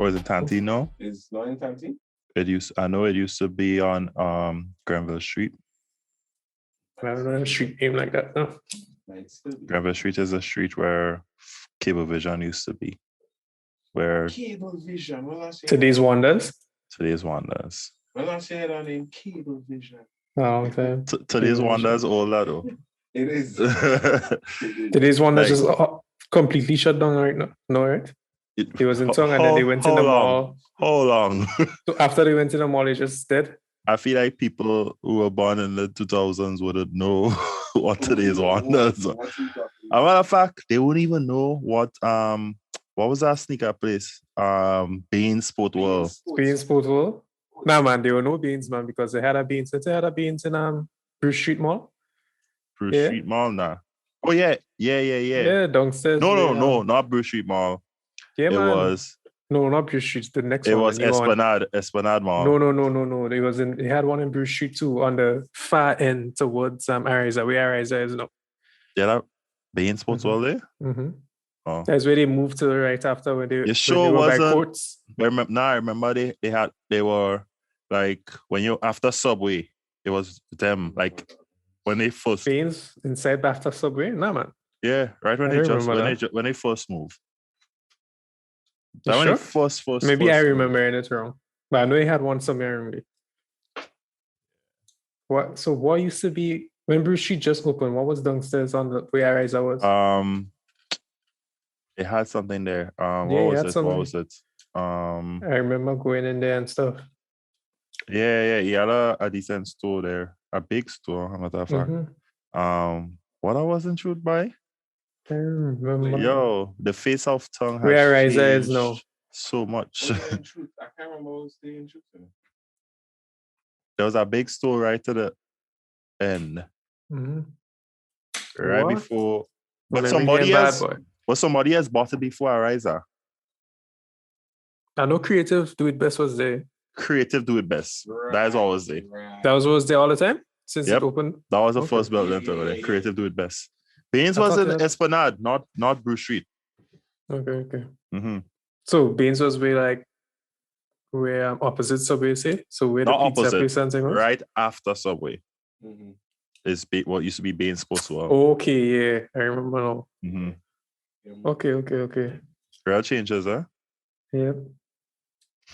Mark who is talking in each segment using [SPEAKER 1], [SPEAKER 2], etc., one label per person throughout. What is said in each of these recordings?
[SPEAKER 1] Or is it Tantino?
[SPEAKER 2] It's not in Tanti?
[SPEAKER 1] I know it used to be on Granville Street.
[SPEAKER 3] I don't know a street name like that. No.
[SPEAKER 1] Granville Street is a street where Cablevision used to be. Where
[SPEAKER 2] Cablevision. Well, I say
[SPEAKER 3] Today's Wonders.
[SPEAKER 1] Today's Wonders.
[SPEAKER 2] Well, I say that in Cablevision.
[SPEAKER 3] Oh, okay.
[SPEAKER 1] Today's Wonders older though.
[SPEAKER 2] It is.
[SPEAKER 3] Today's Wonders
[SPEAKER 1] Like-
[SPEAKER 3] just completely shut down right now. No, right? They was in Tongue and then they went to the mall.
[SPEAKER 1] How long?
[SPEAKER 3] So after they went to the mall, they just did.
[SPEAKER 1] I feel like people who were born in the 2000s wouldn't know what Today's Wonders. As a matter of fact, they wouldn't even know what was that sneaker place? Bean Sport World.
[SPEAKER 3] Beans Sport World. Nah, man, there were no beans, man, because they had a beans. They had a beans in Bruce Street Mall.
[SPEAKER 1] Bruce
[SPEAKER 3] Yeah.
[SPEAKER 1] Street Mall now. Oh yeah.
[SPEAKER 3] Yeah, downstairs.
[SPEAKER 1] No, not Bruce Street Mall.
[SPEAKER 3] Yeah,
[SPEAKER 1] It
[SPEAKER 3] man.
[SPEAKER 1] was
[SPEAKER 3] No, not Bruce Street. The next
[SPEAKER 1] it
[SPEAKER 3] one.
[SPEAKER 1] was
[SPEAKER 3] the new one.
[SPEAKER 1] Esplanade Mall.
[SPEAKER 3] No. They was in. They had one in Bruce Street too, on the far end towards Ariza, where Ariza is now.
[SPEAKER 1] Yeah, that Bean Sports World there?
[SPEAKER 3] Mm-hmm.
[SPEAKER 1] Oh.
[SPEAKER 3] That's where they moved to right after when they.
[SPEAKER 1] You
[SPEAKER 3] when
[SPEAKER 1] sure
[SPEAKER 3] they were by
[SPEAKER 1] wasn't-
[SPEAKER 3] Courts.
[SPEAKER 1] I remember they were like when you after Subway, it was them like when they first
[SPEAKER 3] Beans inside after Subway. Nah, man.
[SPEAKER 1] yeah, right when
[SPEAKER 3] I remember that.
[SPEAKER 1] when they first moved.
[SPEAKER 3] You
[SPEAKER 1] That when they
[SPEAKER 3] sure?
[SPEAKER 1] first
[SPEAKER 3] Maybe I
[SPEAKER 1] moved.
[SPEAKER 3] remember it wrong, but I know he had one somewhere in me. What? So what used to be when Bruce Street just opened? What was downstairs on the where Ariza was?
[SPEAKER 1] It had something there.
[SPEAKER 3] Yeah,
[SPEAKER 1] What
[SPEAKER 3] it
[SPEAKER 1] was
[SPEAKER 3] had
[SPEAKER 1] it?
[SPEAKER 3] something.
[SPEAKER 1] What was it?
[SPEAKER 3] I remember going in there and stuff.
[SPEAKER 1] Yeah, he had a decent store there, a big store, as a matter of fact.
[SPEAKER 3] Mhm.
[SPEAKER 1] What I wasn't intrigued by?
[SPEAKER 3] I remember.
[SPEAKER 1] Yo, the face of Tongue has
[SPEAKER 3] Where Ariza is
[SPEAKER 1] changed
[SPEAKER 3] now.
[SPEAKER 1] so much.
[SPEAKER 2] I can't remember what was the intro.
[SPEAKER 1] There was a big store right to the end,
[SPEAKER 3] Mhm.
[SPEAKER 1] right
[SPEAKER 3] What?
[SPEAKER 1] before.
[SPEAKER 3] When
[SPEAKER 1] But
[SPEAKER 3] I became
[SPEAKER 1] somebody else bought it before Ariza.
[SPEAKER 3] I know Creative Do It Best was there.
[SPEAKER 1] Creative do it best. That is always there.
[SPEAKER 2] Right.
[SPEAKER 3] That was there all the time since
[SPEAKER 1] Yep.
[SPEAKER 3] it opened.
[SPEAKER 1] That was the
[SPEAKER 3] Okay.
[SPEAKER 1] first building over there.
[SPEAKER 2] Yeah.
[SPEAKER 1] Creative do it best. Baines
[SPEAKER 3] I
[SPEAKER 1] was
[SPEAKER 3] thought
[SPEAKER 1] in
[SPEAKER 3] that-
[SPEAKER 1] Esplanade, not Bruce Street.
[SPEAKER 3] Okay.
[SPEAKER 1] Mm-hmm.
[SPEAKER 3] So Baines was where opposite Subway, say? So where the
[SPEAKER 1] Not
[SPEAKER 3] pizza
[SPEAKER 1] opposite,
[SPEAKER 3] place and thing was?
[SPEAKER 1] right after Subway
[SPEAKER 2] Mhm.
[SPEAKER 1] is what used to be Baines Sports World.
[SPEAKER 3] Okay, yeah. I remember now.
[SPEAKER 1] Mm-hmm.
[SPEAKER 2] Yeah,
[SPEAKER 3] Okay.
[SPEAKER 1] Real changes, huh?
[SPEAKER 3] Yep.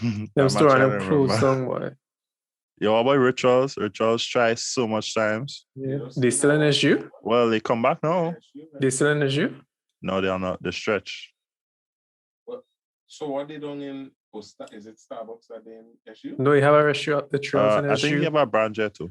[SPEAKER 1] I'm
[SPEAKER 3] Them store
[SPEAKER 1] trying
[SPEAKER 3] and
[SPEAKER 1] to
[SPEAKER 3] them closed
[SPEAKER 1] remember.
[SPEAKER 3] down, boy.
[SPEAKER 1] Yo, what about Rituals? Rituals try so much times.
[SPEAKER 3] Yeah. They still in SU?
[SPEAKER 1] Well, they come back now.
[SPEAKER 3] They still in SU?
[SPEAKER 1] No, they are not. The stretch.
[SPEAKER 2] So what they done in is it Starbucks that they in SU?
[SPEAKER 3] No, you have a restaurant, the Trails in
[SPEAKER 1] I think
[SPEAKER 3] SU.
[SPEAKER 1] you have a brand there too.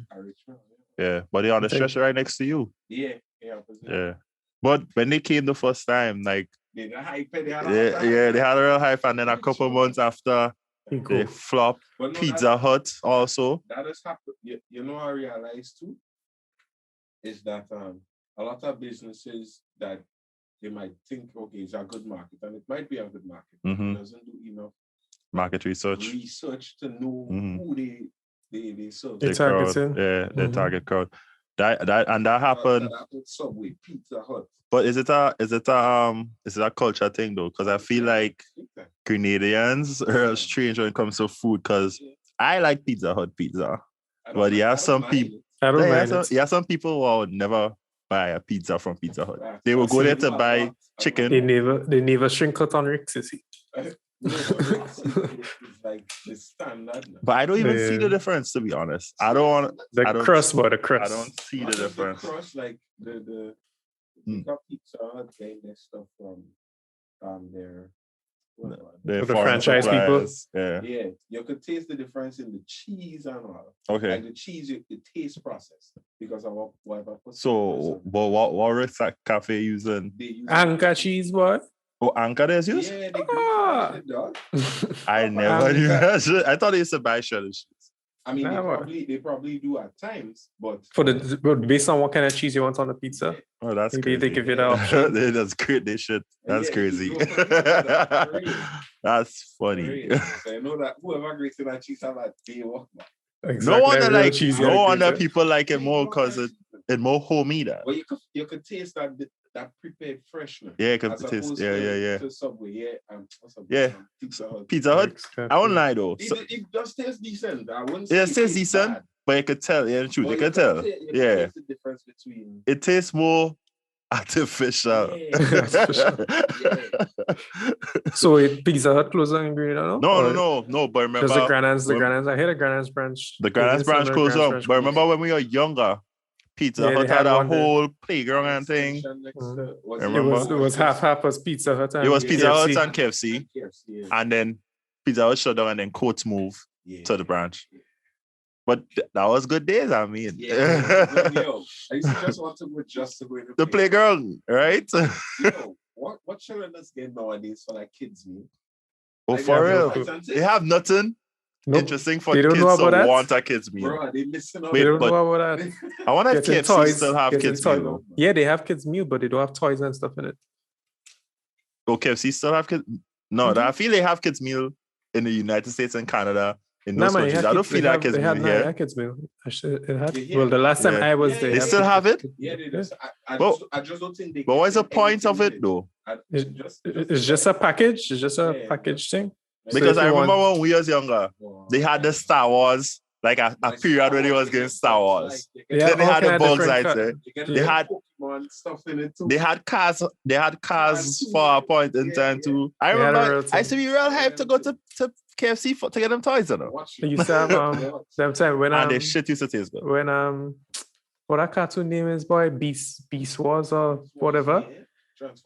[SPEAKER 1] Yeah, but they're on the
[SPEAKER 3] I think-
[SPEAKER 1] stretch right next to you.
[SPEAKER 2] Yeah.
[SPEAKER 1] Yeah. But when they came the first time, like,
[SPEAKER 2] They had a hype, they had a
[SPEAKER 1] yeah, they had a real hype. And then a couple months after,
[SPEAKER 3] You
[SPEAKER 1] they
[SPEAKER 3] go.
[SPEAKER 1] flopped.
[SPEAKER 2] But no,
[SPEAKER 1] Pizza Hut also.
[SPEAKER 2] that has happened. You know, I realized too is that a lot of businesses that they might think, okay, it's a good market, and it might be a good market.
[SPEAKER 1] Mhm.
[SPEAKER 2] It doesn't do enough
[SPEAKER 1] Market research.
[SPEAKER 2] research to know
[SPEAKER 1] Mhm.
[SPEAKER 2] who they serve.
[SPEAKER 3] They
[SPEAKER 1] The
[SPEAKER 3] target
[SPEAKER 1] crowd.
[SPEAKER 3] it.
[SPEAKER 1] Yeah, the
[SPEAKER 3] Mhm.
[SPEAKER 1] target crowd. That happened.
[SPEAKER 2] That happened Subway, Pizza Hut.
[SPEAKER 1] But is it a culture thing though? Because I feel like Grenadians are strange when it comes to food. Because I like Pizza Hut pizza. But you have some people.
[SPEAKER 3] I don't mind it.
[SPEAKER 1] Some people who would never buy a pizza from Pizza Hut. They will go there to buy chicken.
[SPEAKER 3] They never shrink out on Rick's, you see.
[SPEAKER 2] It's like the standard. now.
[SPEAKER 1] But I don't even see
[SPEAKER 3] Yeah.
[SPEAKER 1] the difference, to be honest. I don't
[SPEAKER 3] The crust, boy, the
[SPEAKER 1] I
[SPEAKER 3] crust.
[SPEAKER 1] don't see the
[SPEAKER 2] What is
[SPEAKER 1] difference.
[SPEAKER 2] Crust, like the
[SPEAKER 1] Mm.
[SPEAKER 2] got Pizza Hut getting their stuff from their
[SPEAKER 1] The
[SPEAKER 3] the
[SPEAKER 1] foreign
[SPEAKER 3] franchise people.
[SPEAKER 1] suppliers. Yeah.
[SPEAKER 2] yeah, you could taste the difference in the cheese and all.
[SPEAKER 1] Okay.
[SPEAKER 2] Like the cheese, the taste process because of what I put.
[SPEAKER 1] So, but what is that cafe using?
[SPEAKER 2] they use
[SPEAKER 3] Anchor cheese, boy.
[SPEAKER 1] Oh, Anchor is used?
[SPEAKER 2] Yeah, they
[SPEAKER 3] Ah.
[SPEAKER 2] it, dog.
[SPEAKER 1] I never knew that. I thought they used to buy shredded cheese.
[SPEAKER 2] I mean,
[SPEAKER 3] Nah, boy.
[SPEAKER 2] they probably do at times, but
[SPEAKER 3] But based on what kind of cheese you want on the pizza,
[SPEAKER 1] Oh, that's
[SPEAKER 3] maybe they
[SPEAKER 1] crazy.
[SPEAKER 3] give you the option.
[SPEAKER 1] That's great. They should. That's
[SPEAKER 2] Yeah,
[SPEAKER 1] crazy.
[SPEAKER 2] you go for it, that's crazy.
[SPEAKER 1] That's funny.
[SPEAKER 2] So you know that whoever grates that cheese have a day walk.
[SPEAKER 1] No wonder
[SPEAKER 3] real
[SPEAKER 1] like
[SPEAKER 3] cheese
[SPEAKER 1] no
[SPEAKER 3] you
[SPEAKER 1] wonder
[SPEAKER 3] gotta
[SPEAKER 1] people like it more because it's more homey. That
[SPEAKER 2] Well, you could taste that that prepared freshness.
[SPEAKER 1] Yeah,
[SPEAKER 2] As
[SPEAKER 1] because it is.
[SPEAKER 2] opposed
[SPEAKER 1] Yeah.
[SPEAKER 2] to Subway, what's up?
[SPEAKER 1] Yeah. Pizza Hut. I won't lie though.
[SPEAKER 2] It does taste decent. I wouldn't say
[SPEAKER 1] Yeah, it tastes decent,
[SPEAKER 2] bad.
[SPEAKER 1] but you could tell. Yeah, the truth,
[SPEAKER 2] But
[SPEAKER 1] you could tell.
[SPEAKER 2] You
[SPEAKER 1] Yeah,
[SPEAKER 2] taste the difference between.
[SPEAKER 1] it tastes more artificial.
[SPEAKER 2] Yeah.
[SPEAKER 3] So Pizza Hut closed on Green, no?
[SPEAKER 1] No. But remember,
[SPEAKER 3] Just the Grana's. I hear the Grana's branch.
[SPEAKER 1] The Grana's branch closed up. But remember when we were younger, Pizza Hut had a whole playground and thing.
[SPEAKER 3] It was half was Pizza Hut.
[SPEAKER 1] It was Pizza
[SPEAKER 3] KFC.
[SPEAKER 1] Hut and KFC. And then Pizza Hut shut down and then Coates moved to the branch. But that was good days, I mean.
[SPEAKER 2] Yo, I used to just want to go to
[SPEAKER 1] the playground, right?
[SPEAKER 2] Yo, what children is getting nowadays for like kids meal?
[SPEAKER 1] Oh,
[SPEAKER 2] Like,
[SPEAKER 1] for real? They have nothing interesting for kids to want a kids meal.
[SPEAKER 2] Bro, they listen up.
[SPEAKER 3] They don't know about that.
[SPEAKER 1] I wonder if KFC still have kids meal.
[SPEAKER 3] Yeah, they have kids meal, but they don't have toys and stuff in it.
[SPEAKER 1] Oh, KFC still have kids? No, I feel they have kids meal in the United States and Canada. In those countries. I don't feel that kids meal here.
[SPEAKER 3] Had kids meal. Well, the last time I was there.
[SPEAKER 1] They still have it?
[SPEAKER 2] Yeah, they do. I just don't think they.
[SPEAKER 1] But what's the point of it though?
[SPEAKER 3] It's just a package. It's just a package thing.
[SPEAKER 1] Because I remember when we was younger, they had the Star Wars, like a period when they was getting Star Wars. Then they had the bugs outside. They had
[SPEAKER 2] stuff in it too.
[SPEAKER 1] They had cars. They had cars for a point in time too. I remember. I used to be real hyped to go to KFC to get them toys. You know.
[SPEAKER 3] You used to have them time when
[SPEAKER 1] and the shit used to taste good.
[SPEAKER 3] When what that cartoon name is, boy? Beast Wars or whatever.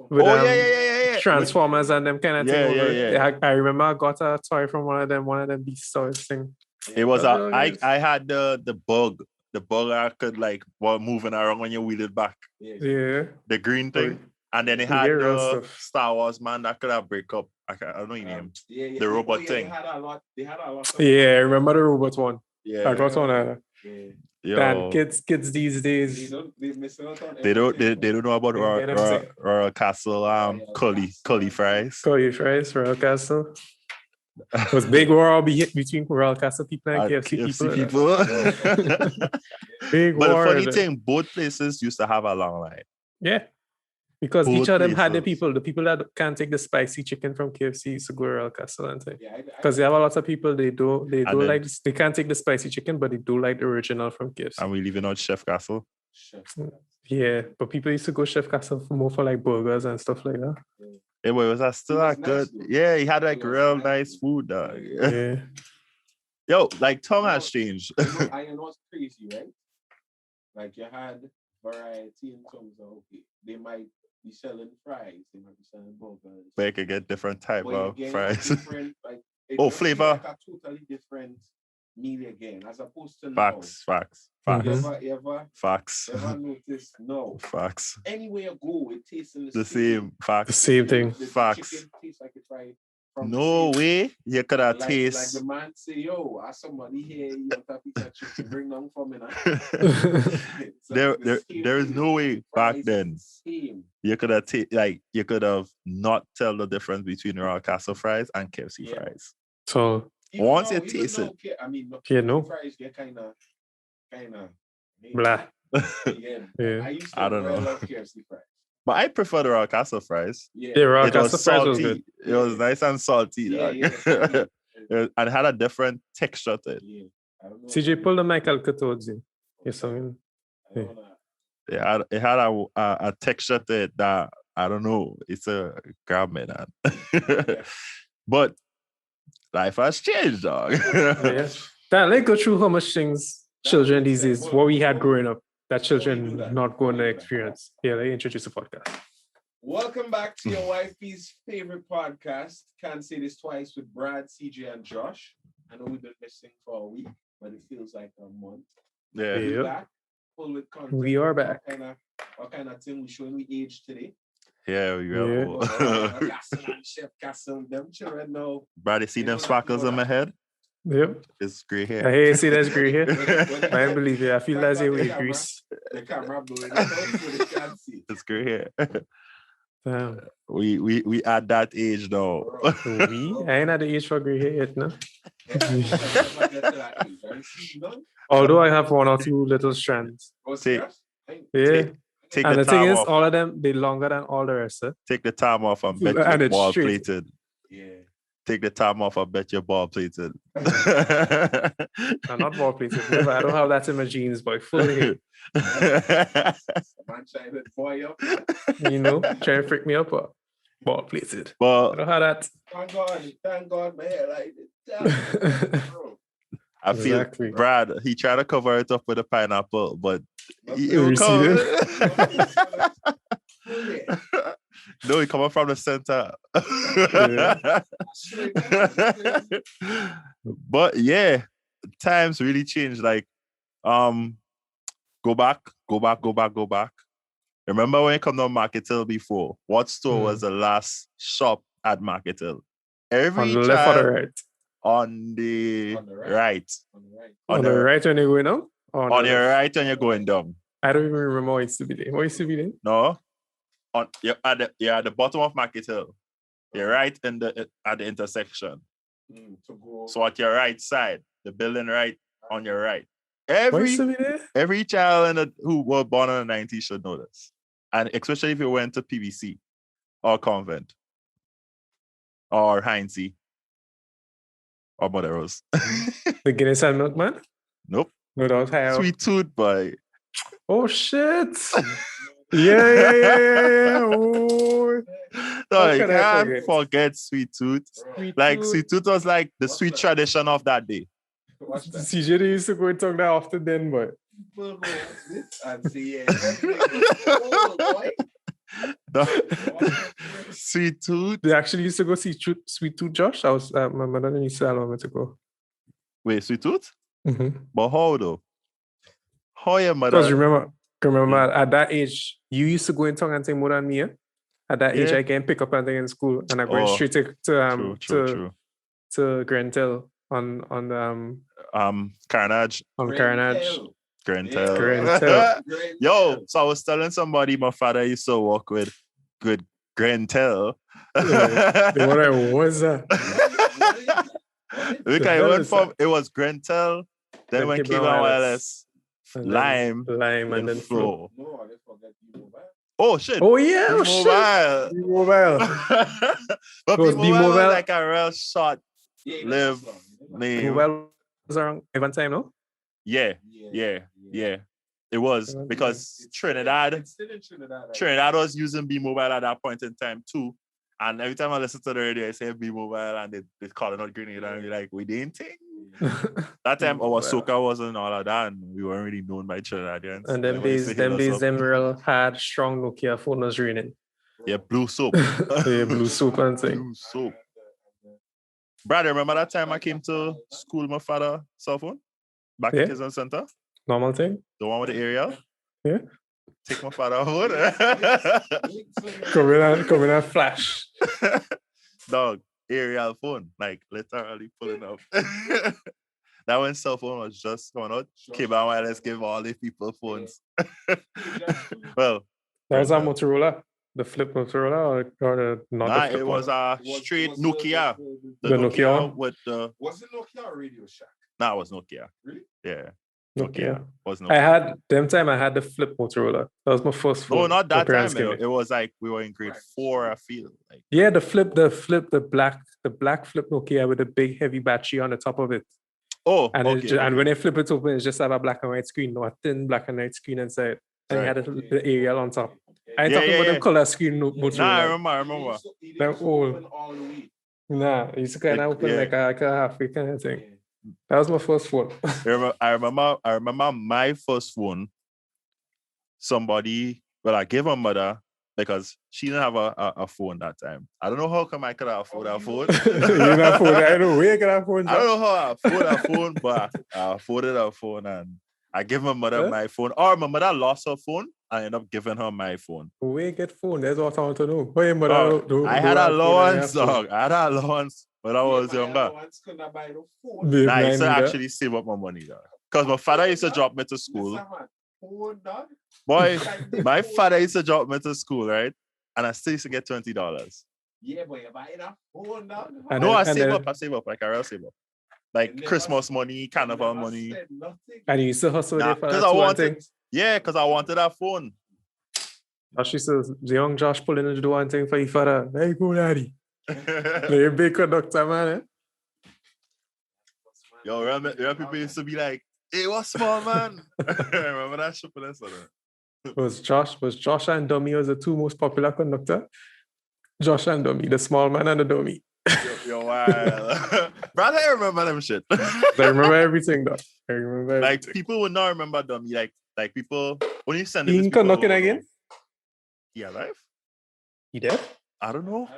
[SPEAKER 3] With,
[SPEAKER 1] yeah.
[SPEAKER 3] Transformers and them kind of thing.
[SPEAKER 1] Yeah.
[SPEAKER 3] I remember I got a toy from one of them Beast toys thing.
[SPEAKER 1] It was I had the bug. The bug I could like while moving around when you wheel it back.
[SPEAKER 3] Yeah.
[SPEAKER 1] The green thing. And then it had the Star Wars man that could have break up. I don't know your name. The robot thing.
[SPEAKER 2] They had a lot.
[SPEAKER 3] Yeah, I remember the robot one.
[SPEAKER 1] Yeah.
[SPEAKER 3] I got on Dan, kids these days.
[SPEAKER 1] They don't know about Royal Castle curly fries.
[SPEAKER 3] Curly fries, Royal Castle. It was big war between Royal Castle people and KFC people. Big
[SPEAKER 1] but
[SPEAKER 3] war.
[SPEAKER 1] The funny thing, both places used to have a long line.
[SPEAKER 3] Yeah. Because each of them had the people that can't take the spicy chicken from KFC used to go to Royal Castle and thing. Because they have a lot of people they can't take the spicy chicken, but they do like the original from KFC.
[SPEAKER 1] And we leaving out Chef Castle.
[SPEAKER 3] Yeah, but people used to go Chef Castle more for like burgers and stuff like that.
[SPEAKER 1] Yeah, but was that still like good? Nice, yeah, he had like real nice food, dog.
[SPEAKER 3] Yeah.
[SPEAKER 1] Yo, like tongue has changed.
[SPEAKER 2] I know it's crazy, right? Like you had variety in terms of they might be selling fries, they might be selling burgers.
[SPEAKER 1] But you could get different type of fries.
[SPEAKER 2] Flavor. Like a totally different meal again, as opposed to
[SPEAKER 1] facts.
[SPEAKER 2] Ever notice? No.
[SPEAKER 1] Facts.
[SPEAKER 2] Anywhere you go, it tastes
[SPEAKER 1] the same. Facts.
[SPEAKER 3] The same thing.
[SPEAKER 1] Facts.
[SPEAKER 2] Chicken tastes like a fry.
[SPEAKER 1] No way. You could have taste.
[SPEAKER 2] Like the man say, yo, as somebody here, you have a piece of chicken, bring them for me now.
[SPEAKER 1] There is no way back then. You could have you could have not tell the difference between Royal Castle fries and KFC fries.
[SPEAKER 3] So
[SPEAKER 1] once you taste it,
[SPEAKER 2] I mean, fries get kind of
[SPEAKER 3] blah.
[SPEAKER 1] I don't know.
[SPEAKER 2] Love KFC fries.
[SPEAKER 1] But I prefer the Royal Castle fries.
[SPEAKER 3] Yeah, Royal Castle fries was good.
[SPEAKER 1] It was nice and salty. And it had a different texture to it.
[SPEAKER 3] CJ, pull the mic out towards you. Yes, I mean.
[SPEAKER 1] Yeah, it had a texture to it that, I don't know, it's a grab me, man. But life has changed, dog.
[SPEAKER 3] Dan, let's go through how much things children these days, what we had growing up, that children not going to experience. Yeah, let me introduce the podcast.
[SPEAKER 2] Welcome back to your wifey's favorite podcast. Can't say this twice with Brad, CJ, and Josh. I know we've been missing for a week, but it feels like a month.
[SPEAKER 1] Yeah.
[SPEAKER 2] We're back. Full with content.
[SPEAKER 3] We are back.
[SPEAKER 2] What kind of thing we showing we age today?
[SPEAKER 1] Yeah, we are.
[SPEAKER 2] Chef Castle, them children know.
[SPEAKER 1] Brad, you see them sparkles on my head?
[SPEAKER 3] Yep.
[SPEAKER 1] It's gray hair.
[SPEAKER 3] I see that's gray hair. I don't believe it. I feel that's a way grease.
[SPEAKER 2] The camera blowing it out so they can't see.
[SPEAKER 1] It's gray hair.
[SPEAKER 3] Damn.
[SPEAKER 1] We at that age now.
[SPEAKER 3] I ain't at the age for gray hair yet, no? Although I have one or two little strands.
[SPEAKER 2] See?
[SPEAKER 3] Yeah.
[SPEAKER 1] Take
[SPEAKER 3] And
[SPEAKER 1] the
[SPEAKER 3] the thing
[SPEAKER 1] time
[SPEAKER 3] is,
[SPEAKER 1] off.
[SPEAKER 3] all of them, they longer than all the rest.
[SPEAKER 1] Take the time off and bet
[SPEAKER 3] And
[SPEAKER 1] your
[SPEAKER 3] it's
[SPEAKER 1] ball
[SPEAKER 3] straight.
[SPEAKER 1] plated.
[SPEAKER 2] Yeah.
[SPEAKER 1] Take the time off and bet your ball plated.
[SPEAKER 3] I'm not ball plated. Never. I don't have that in my genes, boy. Fully.
[SPEAKER 2] Man trying to boy up.
[SPEAKER 3] You know, trying to freak me up. Ball plated. I
[SPEAKER 1] But
[SPEAKER 3] don't have that.
[SPEAKER 2] Thank God, my hair like it.
[SPEAKER 1] I feel
[SPEAKER 3] Exactly.
[SPEAKER 1] Brad, he tried to cover it up with a pineapple, but
[SPEAKER 3] You receded?
[SPEAKER 1] No, he coming from the center. But yeah, times really changed. Like, go back. Remember when you come down Market Hill before? What store was the last shop at Market Hill?
[SPEAKER 3] On the left or the right?
[SPEAKER 1] On the right.
[SPEAKER 3] On the right when you're going up?
[SPEAKER 1] On your right when you're going down.
[SPEAKER 3] I don't even remember what used to be there. What used to be there?
[SPEAKER 1] No. You're at the bottom of Market Hill. You're right at the intersection. So at your right side, the building right on your right. Every child who was born in the 90s should know this. And especially if you went to PVC or Convent or Heinze or Mother Rose.
[SPEAKER 3] The Guinness and Milk Man?
[SPEAKER 1] Nope.
[SPEAKER 3] No, that was higher.
[SPEAKER 1] Sweet Tooth boy.
[SPEAKER 3] Oh shit. Yeah. Oh.
[SPEAKER 1] No, you can't forget Sweet Tooth. Sweet Tooth was like the sweet tradition of that day.
[SPEAKER 3] CJ they used to go and talk that often then, but
[SPEAKER 1] Sweet Tooth.
[SPEAKER 3] They actually used to go see Sweet Tooth Josh. I was my mother used to allow me to go.
[SPEAKER 1] Wait, Sweet Tooth?
[SPEAKER 3] Mm-hmm.
[SPEAKER 1] But how though? How your mother?
[SPEAKER 3] Because remember at that age, you used to go in tongue and say more than me. At that age, I can pick up anything in school, and I go straight to Grentel on
[SPEAKER 1] Carnage.
[SPEAKER 3] On Carnage.
[SPEAKER 1] Grentel. Yo, so I was telling somebody my father used to work with Grentel.
[SPEAKER 3] What was that?
[SPEAKER 1] It was Grentel, then when Cable Wireless, Lime, and then Flow.
[SPEAKER 2] No, I just forget B-Mobile.
[SPEAKER 1] Oh shit!
[SPEAKER 3] Oh yeah,
[SPEAKER 1] B-Mobile. But B-Mobile was like a real short lived name.
[SPEAKER 3] B-Mobile was around one time, no?
[SPEAKER 1] Yeah. It was because Trinidad was using B-Mobile at that point in time too. And every time I listen to the radio, I say B-Mobile and they calling out Grenada and we're like, we didn't think. That time our soca wasn't all of that and we weren't really known by Trinidadians.
[SPEAKER 3] And them real hard, strong Nokia phone was raining.
[SPEAKER 1] Yeah, blue soap.
[SPEAKER 3] Blue soap and thing.
[SPEAKER 1] Blue soap. Brad, remember that time I came to school my father cell phone? Back in Kizan Center?
[SPEAKER 3] Normal thing?
[SPEAKER 1] The one with the aerial?
[SPEAKER 3] Yeah.
[SPEAKER 1] Take my father phone.
[SPEAKER 3] Come in and flash.
[SPEAKER 1] Dog, aerial phone. Like literally pulling up. That when cell phone was just coming out, Cable Wireless gave all the people phones. Well.
[SPEAKER 3] There's a Motorola. The flip Motorola or the not the flip
[SPEAKER 1] it was a straight Nokia.
[SPEAKER 3] The Nokia
[SPEAKER 1] with the.
[SPEAKER 2] Was it Nokia or Radio Shack?
[SPEAKER 1] Nah, it was Nokia.
[SPEAKER 2] Really?
[SPEAKER 1] Yeah.
[SPEAKER 3] Nokia.
[SPEAKER 1] Was Nokia.
[SPEAKER 3] I had the flip Motorola. That was my first phone.
[SPEAKER 1] No, not that time. It was like we were in grade 4, I feel. Like.
[SPEAKER 3] Yeah, the black flip Nokia with a big heavy battery on the top of it.
[SPEAKER 1] Oh,
[SPEAKER 3] and when they flip it open, it's just have a black and white screen, no, a thin black and white screen inside. And you had the aerial on top. I ain't talking about the color screen Motorola.
[SPEAKER 1] Nah, I remember.
[SPEAKER 3] They're old. Nah, it used to kind of open like a halfway kind of thing. That was my first phone.
[SPEAKER 1] I remember my first phone. I gave my mother because she didn't have a phone that time. I don't know how come I could afford a phone.
[SPEAKER 3] You didn't afford it. I don't know where you could afford it.
[SPEAKER 1] I don't know how I afforded a phone, but I afforded a phone and I gave my mother my phone. Or my mother lost her phone. I ended up giving her my phone.
[SPEAKER 3] Where you get phone? That's what I want to know. Where your mother
[SPEAKER 1] I had a allowance, dog. I had an allowance when I was younger. I used to actually save up my money, dog. Because my father used to drop me to school. Boy, my father used to drop me to school, right? And I still used to get $20.
[SPEAKER 2] Yeah, but you're buying a phone, dog.
[SPEAKER 1] No, I save up, like I real save up. Like Christmas money, carnival money.
[SPEAKER 3] And you used to hustle there for
[SPEAKER 1] because I wanted a phone.
[SPEAKER 3] She says, the young Josh pulling in the door and saying for your father, hey, go daddy. You're a big conductor, man. Eh?
[SPEAKER 1] Yo, remember people used to be like, hey, what's small, man? Remember that shit for this or that?
[SPEAKER 3] Was Josh and Dummy was the two most popular conductor? Josh and Dummy, the small man and the dummy.
[SPEAKER 1] Yo, wild. Brother, I remember them shit.
[SPEAKER 3] I remember everything, though. I remember
[SPEAKER 1] like,
[SPEAKER 3] everything.
[SPEAKER 1] people would not remember Dummy. Like people, when you send
[SPEAKER 3] He
[SPEAKER 1] it,
[SPEAKER 3] ain't conducting again?
[SPEAKER 1] He alive?
[SPEAKER 3] He dead?
[SPEAKER 1] I don't know.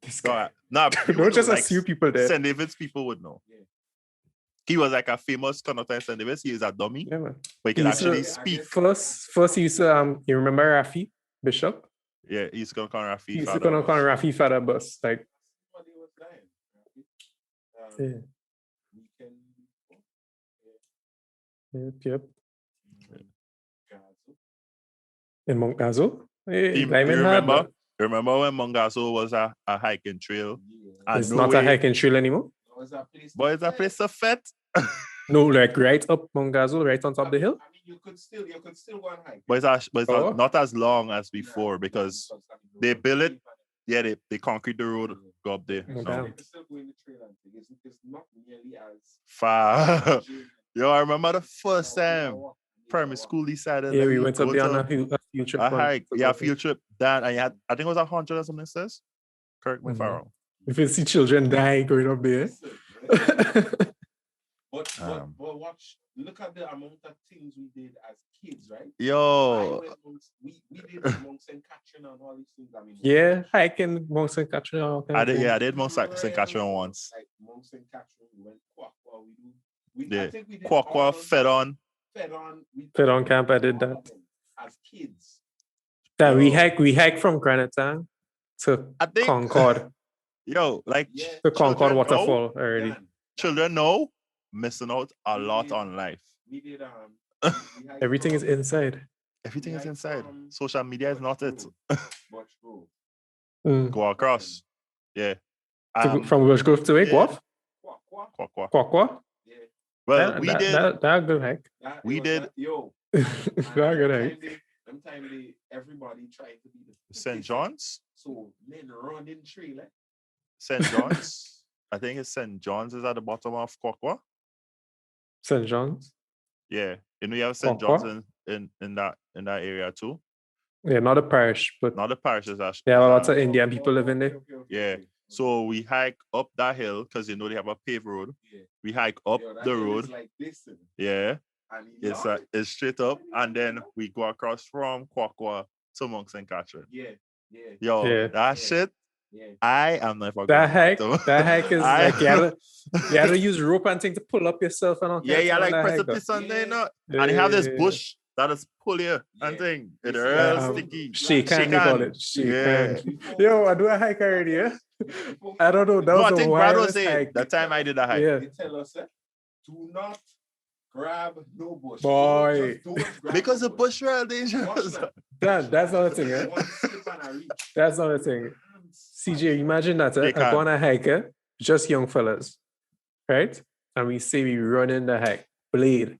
[SPEAKER 3] This guy.
[SPEAKER 1] Nah,
[SPEAKER 3] Don't just assume people dead.
[SPEAKER 1] St. David's people would know. Yeah. He was like a famous conductor in St. David's. He is a dummy.
[SPEAKER 3] Yeah, man.
[SPEAKER 1] But he could actually speak.
[SPEAKER 3] First he used to, you remember Rafi, Bishop?
[SPEAKER 1] Yeah, he used to call Rafi.
[SPEAKER 3] He used to call Rafi Father Bus. Like, yeah. Yep. In Mongazo?
[SPEAKER 1] You remember when Mongazo was a hiking trail?
[SPEAKER 3] Yeah. It's not a hiking trail anymore?
[SPEAKER 1] But it's a place of fete.
[SPEAKER 3] No, like right up Mongazo, right on top of the hill?
[SPEAKER 2] I mean, you could still go and hike.
[SPEAKER 1] But it's not as long as before because they built it. Yeah, they concrete the road, go up there.
[SPEAKER 3] Oh,
[SPEAKER 1] so.
[SPEAKER 2] Still go in the trail and it's not nearly as
[SPEAKER 1] far. Yo, I remember the first time primary school decided.
[SPEAKER 3] Yeah, we went up there on a field trip.
[SPEAKER 1] A hike. Yeah, field trip. That I think it was 100 or something. Says, correct me if I'm wrong.
[SPEAKER 3] If you see children die going up there.
[SPEAKER 2] But watch, look at the amount of things we did as kids, right?
[SPEAKER 1] Yo.
[SPEAKER 2] We did Monks and Catherine and all these things. I mean,
[SPEAKER 3] yeah, hiking Monks and Catherine.
[SPEAKER 1] I did Monks and Catherine once.
[SPEAKER 2] Like Monks and Catherine, we went Kwakwa.
[SPEAKER 1] Yeah.
[SPEAKER 2] I think we did
[SPEAKER 1] Kwakwa, Fed
[SPEAKER 3] on camp, I did that.
[SPEAKER 2] As kids.
[SPEAKER 3] That we hike from Granite Town to Concord.
[SPEAKER 1] Yo, like
[SPEAKER 3] the Concord waterfall already.
[SPEAKER 1] Children know missing out a lot on life.
[SPEAKER 2] We did
[SPEAKER 3] everything is inside.
[SPEAKER 1] Everything is inside. Social media is not it.
[SPEAKER 3] Mm.
[SPEAKER 1] Go across. Yeah.
[SPEAKER 3] From Bush Grove to Kwakwa? Kwakwa?
[SPEAKER 1] Yeah. Well, we did
[SPEAKER 3] that a good hike.
[SPEAKER 1] We did
[SPEAKER 3] that a good hike.
[SPEAKER 2] Sometimes everybody trying to be the
[SPEAKER 1] St. John's.
[SPEAKER 2] So men run in tree like
[SPEAKER 1] St. John's. I think it's St. John's is at the bottom of Kwakwa.
[SPEAKER 3] St. John's?
[SPEAKER 1] Yeah. You know you have St. John's in that area too.
[SPEAKER 3] Yeah, not a parish, but
[SPEAKER 1] not the parish is actually.
[SPEAKER 3] Yeah, lots of Indian people living there.
[SPEAKER 1] Yeah. So we hike up that hill because they have a paved road. Yeah. We hike up the road.
[SPEAKER 2] Like this,
[SPEAKER 1] yeah. It's straight up, and then we go across from Kwakwa to Monks and Catherine.
[SPEAKER 2] Yeah.
[SPEAKER 1] Yo, that shit.
[SPEAKER 2] Yeah.
[SPEAKER 1] I am never
[SPEAKER 3] that hike. That hike is like you had to use rope and thing to pull up yourself and all.
[SPEAKER 1] Yeah, like precipice and then and you have this bush that is pull you and thing. It's real sticky.
[SPEAKER 3] Shake hand, they call it. Shake hand. Yo, I do a hike already. Yeah. I don't know. That was
[SPEAKER 1] I think Brad was saying
[SPEAKER 3] hike.
[SPEAKER 1] the time I did a hike.
[SPEAKER 3] Yeah.
[SPEAKER 2] They tell us do not grab no bush.
[SPEAKER 3] Boy,
[SPEAKER 1] because the bush real dangerous.
[SPEAKER 3] That's not a thing. That's not a thing. CJ, imagine that I go on a hike, just young fellas, right? And we say we run in the hike, blade.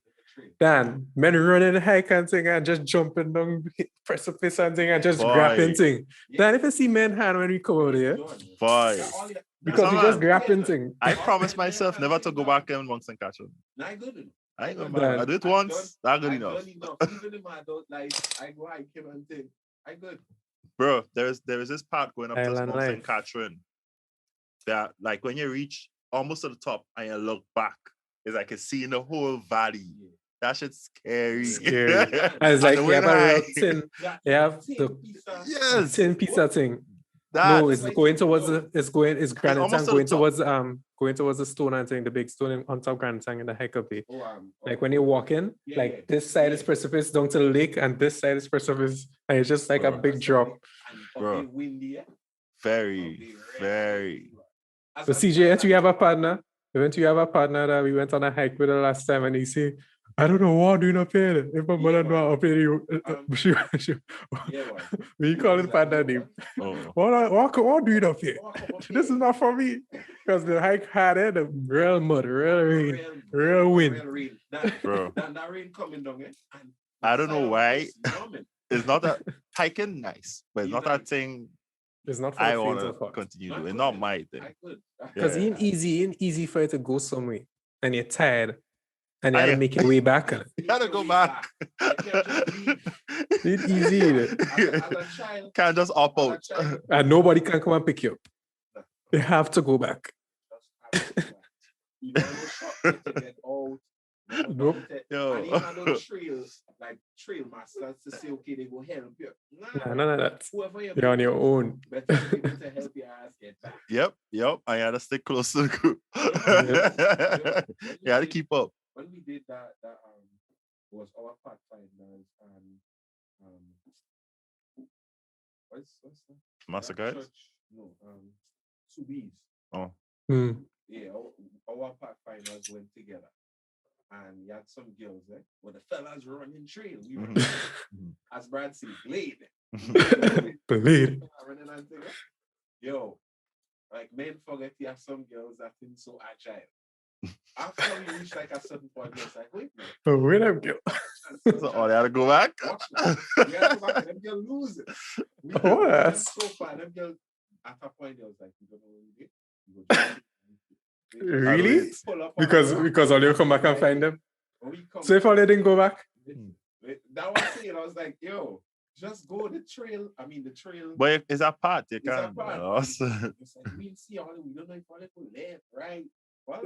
[SPEAKER 3] Then men running the hike and thing and just jumping down precipice and thing and just grabbing thing. Then if you see men hand when we come over here, because we just grabbing thing.
[SPEAKER 1] I promised myself never to go back in Monks and Catherine.
[SPEAKER 2] Not good.
[SPEAKER 1] I did it once. Not good enough.
[SPEAKER 2] Even in my adult life, I go hiking and thing. I good.
[SPEAKER 1] Bro, there is this part going up to Monks and Catherine that, like, when you reach almost to the top and you look back, it's like you see the whole valley. Yeah. That shit's scary.
[SPEAKER 3] It's like you have a real tin. You have the tin pizza thing. No, it's going towards it's granite and going towards the stone and thing, the big stone on top of granite in the hike up there. Like when you walk in, this side is precipice down to the lake, and this side is precipice, and it's just like a big drop.
[SPEAKER 1] Bro. Very, very.
[SPEAKER 3] So CJ, you have a partner that we went on a hike with the last time, and he said, I don't know what I'm doing up here. If my mother know up here, we call it partner name. What are you doing up here? This is not for me. Because the hike had it, the real mud, real rain, real wind.
[SPEAKER 1] Bro.
[SPEAKER 2] That rain coming down,
[SPEAKER 1] I don't know why. It's not that hiking nice, but it's not that thing
[SPEAKER 3] It's not for
[SPEAKER 1] I
[SPEAKER 3] the
[SPEAKER 1] want
[SPEAKER 3] faint of
[SPEAKER 1] to
[SPEAKER 3] heart.
[SPEAKER 1] continue doing. It's not my thing.
[SPEAKER 3] Because
[SPEAKER 1] Yeah.
[SPEAKER 3] it ain't easy for you to go somewhere and you're tired and you have to
[SPEAKER 1] Aye.
[SPEAKER 3] make your way back.
[SPEAKER 1] You gotta go back.
[SPEAKER 3] It's easy.
[SPEAKER 2] As a child,
[SPEAKER 1] Can't just opt out.
[SPEAKER 3] And nobody can come and pick you up. You have to go back.
[SPEAKER 2] You don't know shortcut to get out.
[SPEAKER 3] Nope.
[SPEAKER 1] Yo.
[SPEAKER 2] And even on trails, like trail masters to say, okay, they go help you.
[SPEAKER 3] Nah, none of that.
[SPEAKER 2] Whoever
[SPEAKER 3] You're on your own.
[SPEAKER 2] better be able to help your ass get back.
[SPEAKER 1] Yep. I had to stick close to the group. You had to keep up.
[SPEAKER 2] When we did that was our pathfinders and what's that?
[SPEAKER 1] Master
[SPEAKER 2] That
[SPEAKER 1] guys?
[SPEAKER 2] church? No, Subis.
[SPEAKER 1] Oh.
[SPEAKER 2] Yeah, our pathfinders went together. And you had some girls, where the fellas were running trail. We were, as Brad said, blade.
[SPEAKER 3] Blade.
[SPEAKER 2] Running and thing, yo, like men forget you have some girls that think so agile. After we reach like a certain point, it's like, wait, man.
[SPEAKER 3] Oh, where them go?
[SPEAKER 1] So, they had to go back?
[SPEAKER 2] Watch now. We had to go back. Them girls lose it. We
[SPEAKER 3] Oh,
[SPEAKER 2] them
[SPEAKER 3] that's...
[SPEAKER 2] so far. Them girls, at a point, they was like, you don't know what you did? You go just-
[SPEAKER 3] Really?
[SPEAKER 2] pull up on
[SPEAKER 3] Because all you come back and find them. So if all they didn't go back?
[SPEAKER 2] That was it. I was like, yo, just go the trail. The trail.
[SPEAKER 1] But if it's a part, you
[SPEAKER 2] It's a
[SPEAKER 1] can.
[SPEAKER 2] part. It's like, we see all we don't know if all they go left, right.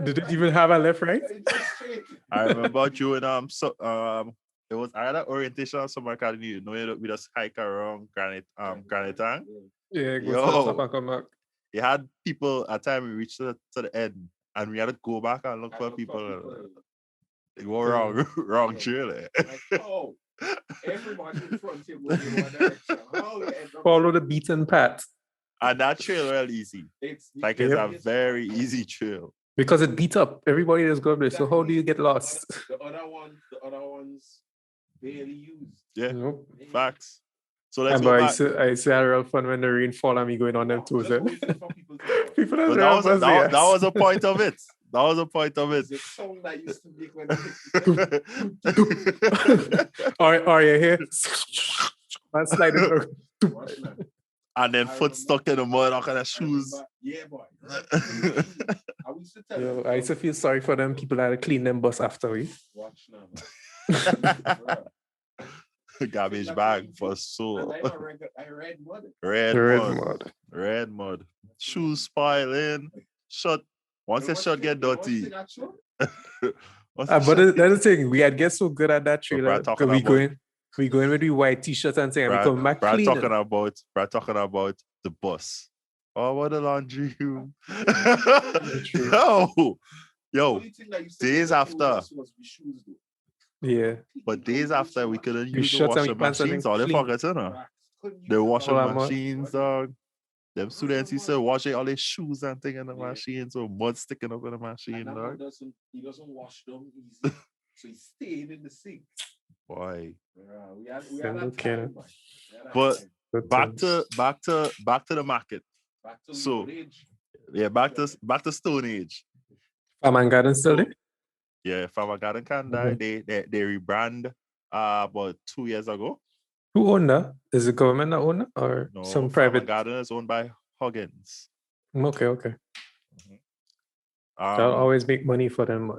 [SPEAKER 3] Did it even have a left, right?
[SPEAKER 2] It's just straight.
[SPEAKER 1] I remember doing it was I had an orientation at summer academy. You know, we just hike around Granite Tank.
[SPEAKER 3] Yeah, go to the
[SPEAKER 1] Yo.
[SPEAKER 3] top and come back.
[SPEAKER 1] You had people at time we reached to the end and we had to go back and look for people. They go wrong trail.
[SPEAKER 2] Like, oh, everybody in front of you in one direction.
[SPEAKER 3] Follow the beaten path.
[SPEAKER 1] And that trail real easy. It's a very easy trail.
[SPEAKER 3] Because it beat up. Everybody that's going there. So how do you get lost?
[SPEAKER 2] The other ones barely used.
[SPEAKER 1] Yeah,
[SPEAKER 3] Nope.
[SPEAKER 1] Facts. So let's
[SPEAKER 3] But
[SPEAKER 1] go back.
[SPEAKER 3] I see a real fun when the rain fall and me going on them too.
[SPEAKER 2] Just waiting for people to go.
[SPEAKER 3] People
[SPEAKER 1] But that was a point of it. That was a point of it.
[SPEAKER 2] The sound that used to make when
[SPEAKER 3] Are you here? And slide it.
[SPEAKER 1] And then foot stuck in the mud, all kind of shoes.
[SPEAKER 2] Yeah, boy.
[SPEAKER 3] I used to feel sorry for them people that had to clean them bus after we.
[SPEAKER 2] Watch now, man.
[SPEAKER 1] Garbage bag for soul.
[SPEAKER 2] I read mud.
[SPEAKER 1] Red mud. Shoes spoiling. Shut. Once the shot get dirty.
[SPEAKER 3] But that's the thing. We had get so good at that trailer. We going with the white t-shirts and saying we come back
[SPEAKER 1] Brad
[SPEAKER 3] clean.
[SPEAKER 1] talking about the bus. Oh, what a laundry room. Yo, days after.
[SPEAKER 3] Yeah.
[SPEAKER 1] But days after we couldn't use the washing machines. All they forgot, you know. The washing machines, dog. Them students used to wash all their shoes and things in the machine, so mud sticking up in the machine, dog.
[SPEAKER 2] He doesn't wash them easy. So he stayed in the sink.
[SPEAKER 1] Boy.
[SPEAKER 2] We had that time,
[SPEAKER 1] but back to the market.
[SPEAKER 2] Back to Stone Age.
[SPEAKER 1] Yeah, back to Stone Age.
[SPEAKER 3] Farm and Garden still there?
[SPEAKER 1] Yeah, Farm and Garden can die. They rebrand about 2 years ago.
[SPEAKER 3] Who owned that? Is it government that owned it or some private?
[SPEAKER 1] Farm and Garden is owned by Huggins.
[SPEAKER 3] Okay. They'll always make money for them.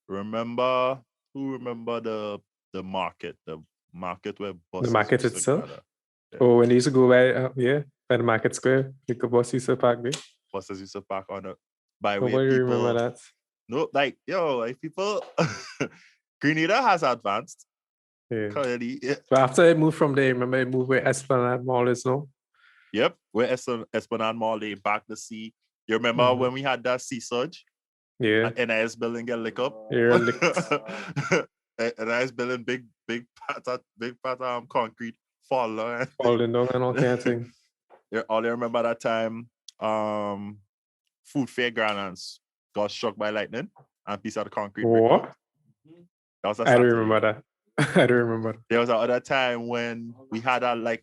[SPEAKER 1] Who remember the market where buses
[SPEAKER 3] the market
[SPEAKER 1] used to
[SPEAKER 3] itself?
[SPEAKER 1] gather? Yeah.
[SPEAKER 3] Oh, when they used to go by the market square, the bus used to park there.
[SPEAKER 1] Buses used to park on it. By
[SPEAKER 3] Nobody
[SPEAKER 1] way people
[SPEAKER 3] remember that.
[SPEAKER 1] No, like people Grenada has advanced.
[SPEAKER 3] Yeah.
[SPEAKER 1] Clearly, yeah.
[SPEAKER 3] But after I moved from there, remember I moved where Esplanade Mall is now?
[SPEAKER 1] Yep, where Esplanade Mall, they back the sea. You remember when we had that sea surge?
[SPEAKER 3] Yeah.
[SPEAKER 1] And NIS building get licked up?
[SPEAKER 3] Yeah,
[SPEAKER 1] NIS building big part concrete falling
[SPEAKER 3] down and all kind of thing.
[SPEAKER 1] All you remember that time food fair grandans got struck by lightning and a piece of the concrete.
[SPEAKER 3] What?
[SPEAKER 1] That was
[SPEAKER 3] I don't remember that. I don't remember.
[SPEAKER 1] There was another time when we had a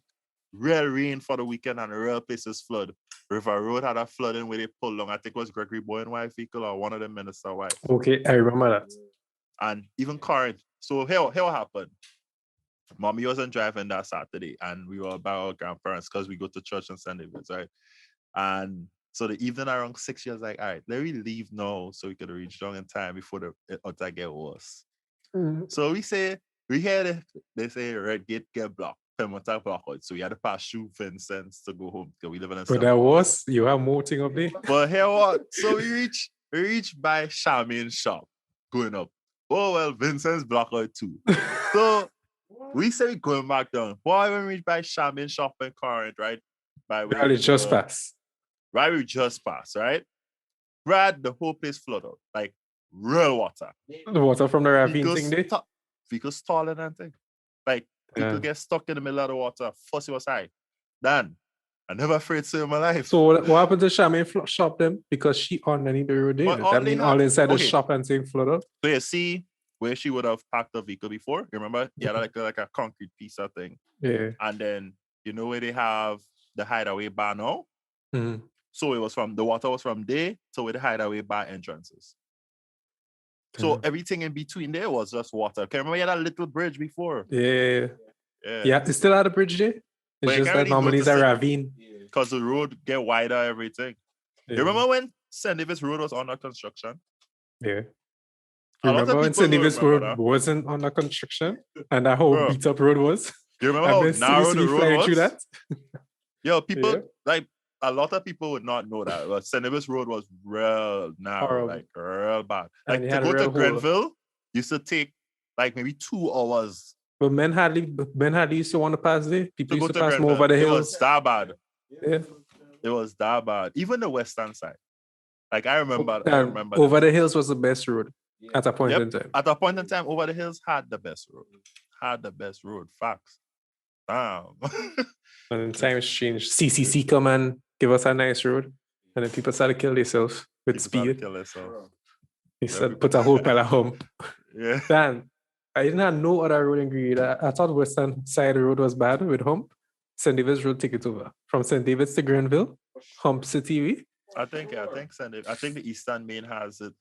[SPEAKER 1] real rain for the weekend and real places flood. River Road had a flooding where they pulled long. I think it was Gregory Boy and wife vehicle or one of the minister wife.
[SPEAKER 3] Okay, I remember that.
[SPEAKER 1] And even Corinth. So here what happened. Mommy wasn't driving that Saturday, and we were by our grandparents because we go to church on Sunday, right? And so the evening around 6, she was like, all right, let me leave now so we could reach down in time before it get worse. So we hear they say red gate get blocked. Permata block out. So we had to pass through Vincent's to go home because we live in a
[SPEAKER 3] But that was, you have more thing up there.
[SPEAKER 1] But here what? So we reach by Charmaine's shop going up. Oh well, Vincent's block out too. So we say going back down. Boy, when we reach by Charmaine's shop in Corinth, right?
[SPEAKER 3] We just passed.
[SPEAKER 1] Right, we just passed, right? Brad, the whole place flooded, like real water.
[SPEAKER 3] The water from the ravine thing there?
[SPEAKER 1] Vehicles stalling and thing. Like, people get stuck in the middle of the water. First it was high. Then, I never afraid to in my life.
[SPEAKER 3] So what happened to Charmaine shop then? Because she underneath the road there. That mean all inside the shop and thing flooded?
[SPEAKER 1] So you see where she would have parked the vehicle before? You remember? Yeah, like a concrete piece of thing.
[SPEAKER 3] Yeah.
[SPEAKER 1] And then, you know where they have the hideaway bar now?
[SPEAKER 3] Mm-hmm.
[SPEAKER 1] So the water was from there to where the hideaway bar entrances. So everything in between there was just water. Can you remember you had that little bridge before?
[SPEAKER 3] Yeah. They still had a bridge there? It's just that normally it's a ravine.
[SPEAKER 1] Because the road get wider, everything. Yeah. You remember when St. David's Road was under construction?
[SPEAKER 3] Yeah. Remember when St. David's Road wasn't under construction? And that whole beat up road was?
[SPEAKER 1] You remember how narrow the road was?
[SPEAKER 3] Through that?
[SPEAKER 1] Yo, people, like, a lot of people would not know that. But St. David's Road was real narrow, like real bad. Like to go to Grenville used to take like maybe 2 hours.
[SPEAKER 3] But men hardly used to want to pass there. People used to pass more over the hills.
[SPEAKER 1] It was that bad.
[SPEAKER 3] Yeah.
[SPEAKER 1] It was that bad. Even the western side. Like I remember.
[SPEAKER 3] Over the hills was the best road at a point in time.
[SPEAKER 1] At a point in time, over the hills had the best road. Facts. Damn.
[SPEAKER 3] And times changed. CCC come and give us a nice road. And then people started to kill themselves with speed. He said, put a whole pile of hump.
[SPEAKER 1] Yeah.
[SPEAKER 3] Dan, I didn't have no other road in Greed. I thought western side road was bad with hump. St. David's Road take it over. From St. David's to Grenville, hump city.
[SPEAKER 1] I think the Eastern Main has the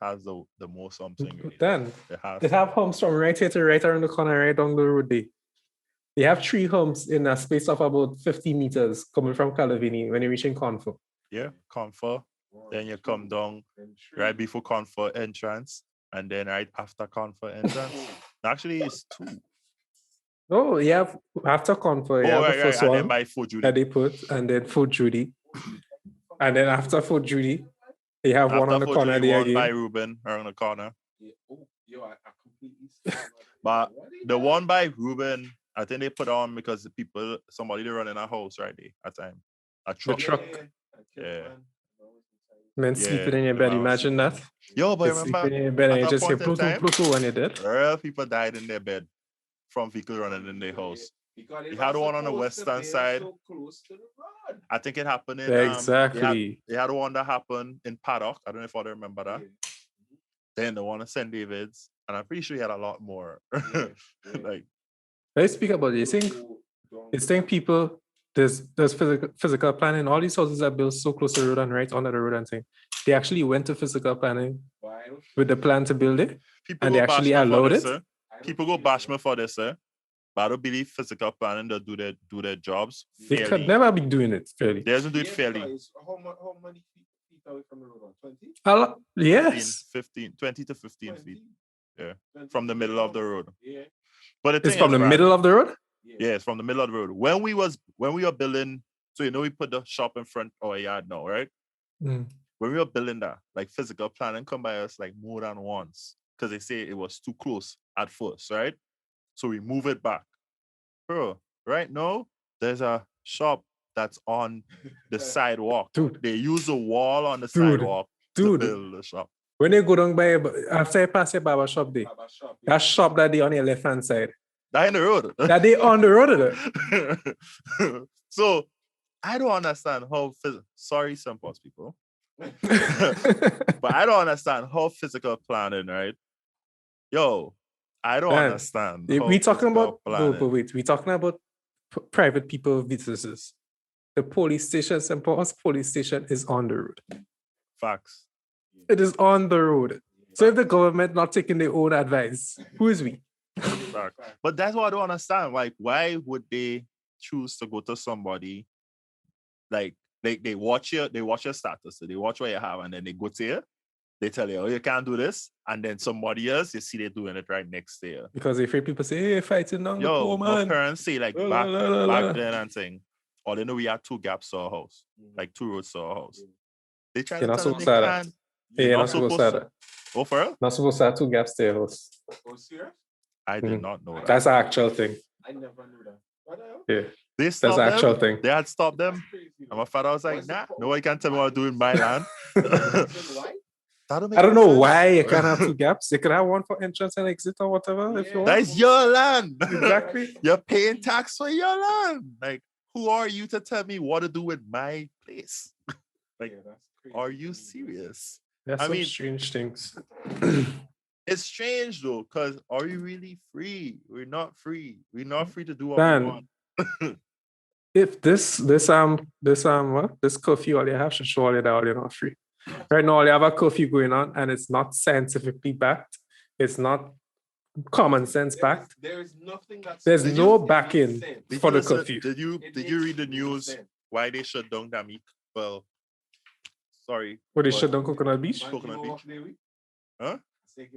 [SPEAKER 1] most something. Really.
[SPEAKER 3] Dan, they have humps from right here to right around the corner, right down the road there. They have 3 humps in a space of about 50 meters coming from Calavini when you're reaching Confer.
[SPEAKER 1] Yeah, Confer. Then you come down right before Confer entrance, and then right after Confer entrance. Actually, it's 2.
[SPEAKER 3] Oh, yeah, after Confer, the first one.
[SPEAKER 1] And then by Fort Judy.
[SPEAKER 3] That they put, and then Fort Judy. And then after Fort Judy, they have one on the corner there again.
[SPEAKER 1] One by Ruben around the corner. I completely. But the one by Ruben, I think they put on because somebody they run in a house right there at time. A truck. Yeah.
[SPEAKER 3] Men sleeping in your bed, imagine that.
[SPEAKER 1] Yo, but remember,
[SPEAKER 3] sleeping in your bed and you just hear pluto when you're dead.
[SPEAKER 1] Real people died in their bed from vehicle running in their house. You had one on the western side. I think it happened in
[SPEAKER 3] exactly.
[SPEAKER 1] They had one that happened in Paddock. I don't know if I remember that. Then the one at St. David's, and I'm pretty sure he had a lot more. Like,
[SPEAKER 3] let's speak about it. You think people there's physical planning. All these houses are built so close to the road and right under the road and thing. They actually went to physical planning with the plan to build it, and they actually allowed it.
[SPEAKER 1] People go bash me for this, sir. But I don't believe physical planning to do their jobs fairly.
[SPEAKER 3] They could never be doing it fairly.
[SPEAKER 1] They doesn't do it fairly.
[SPEAKER 2] How many feet away from the road? 20?
[SPEAKER 3] Yes.
[SPEAKER 1] 20 to 15 feet. Yeah. From the middle of the road.
[SPEAKER 2] Yeah.
[SPEAKER 1] But
[SPEAKER 3] it's from the middle of the road?
[SPEAKER 1] Yeah, it's from the middle of the road. When we were building, so we put the shop in front of our yard now, right?
[SPEAKER 3] Mm.
[SPEAKER 1] When we were building that, like physical planning come by us like more than once. Because they say it was too close at first, right? So we move it back. Bro, right now, there's a shop that's on the sidewalk.
[SPEAKER 3] Dude.
[SPEAKER 1] They use a wall on the sidewalk to build the shop.
[SPEAKER 3] When you go down after you pass your barber shop there, that shop that they on your left-hand side.
[SPEAKER 1] That in the road.
[SPEAKER 3] That they on the road.
[SPEAKER 1] So, I don't understand how sorry, some post people. But I don't understand how physical planning, right? Yo, I don't understand.
[SPEAKER 3] We talking about we talking about private people businesses. The police station, St. Paul's police station is on the road.
[SPEAKER 1] Facts.
[SPEAKER 3] It is on the road. So if the government not taking their own advice, who is we?
[SPEAKER 1] But that's what I don't understand. Like, why would they choose to go to somebody like they watch your status, so they watch what you have, and then they go to you, they tell you, oh, you can't do this, and then somebody else, you see they doing it right next to you.
[SPEAKER 3] Because if people say, hey, fighting on the poor
[SPEAKER 1] my
[SPEAKER 3] man.
[SPEAKER 1] parents say like back then and saying, oh, they know we had 2 gaps to our house, like 2 roads to our house. They try to tell them they can't.
[SPEAKER 3] You're not supposed to.
[SPEAKER 1] Oh, for real?
[SPEAKER 3] Not supposed to have 2 gaps to your house.
[SPEAKER 2] Oh, serious?
[SPEAKER 1] I did not know that.
[SPEAKER 3] That's an actual thing.
[SPEAKER 2] I never knew that. What the hell?
[SPEAKER 3] Yeah.
[SPEAKER 1] That's
[SPEAKER 3] an actual thing.
[SPEAKER 1] They had stopped them. And my father was like, nah, nobody can tell me what to do in my land.
[SPEAKER 3] I don't know why you can't have 2 gaps. You could have one for entrance and exit or whatever if you want.
[SPEAKER 1] That's your land.
[SPEAKER 3] Exactly.
[SPEAKER 1] You're paying tax for your land. Like, who are you to tell me what to do with my place? Like, are you serious?
[SPEAKER 3] There's some strange things.
[SPEAKER 1] It's strange though, because are you really free? We're not free. We're not free to do what we want.
[SPEAKER 3] If this curfew, all you have should show all you that all you're not free. Right now, all you have a curfew going on, and it's not scientifically backed. It's not common sense backed.
[SPEAKER 2] There's nothing that's.
[SPEAKER 3] There's no backing for the curfew.
[SPEAKER 1] Did you read the news? Why they shut down Damik? Well, sorry.
[SPEAKER 3] Well, they shut down Coconut Beach?
[SPEAKER 1] Coconut Beach. Huh?
[SPEAKER 3] Danny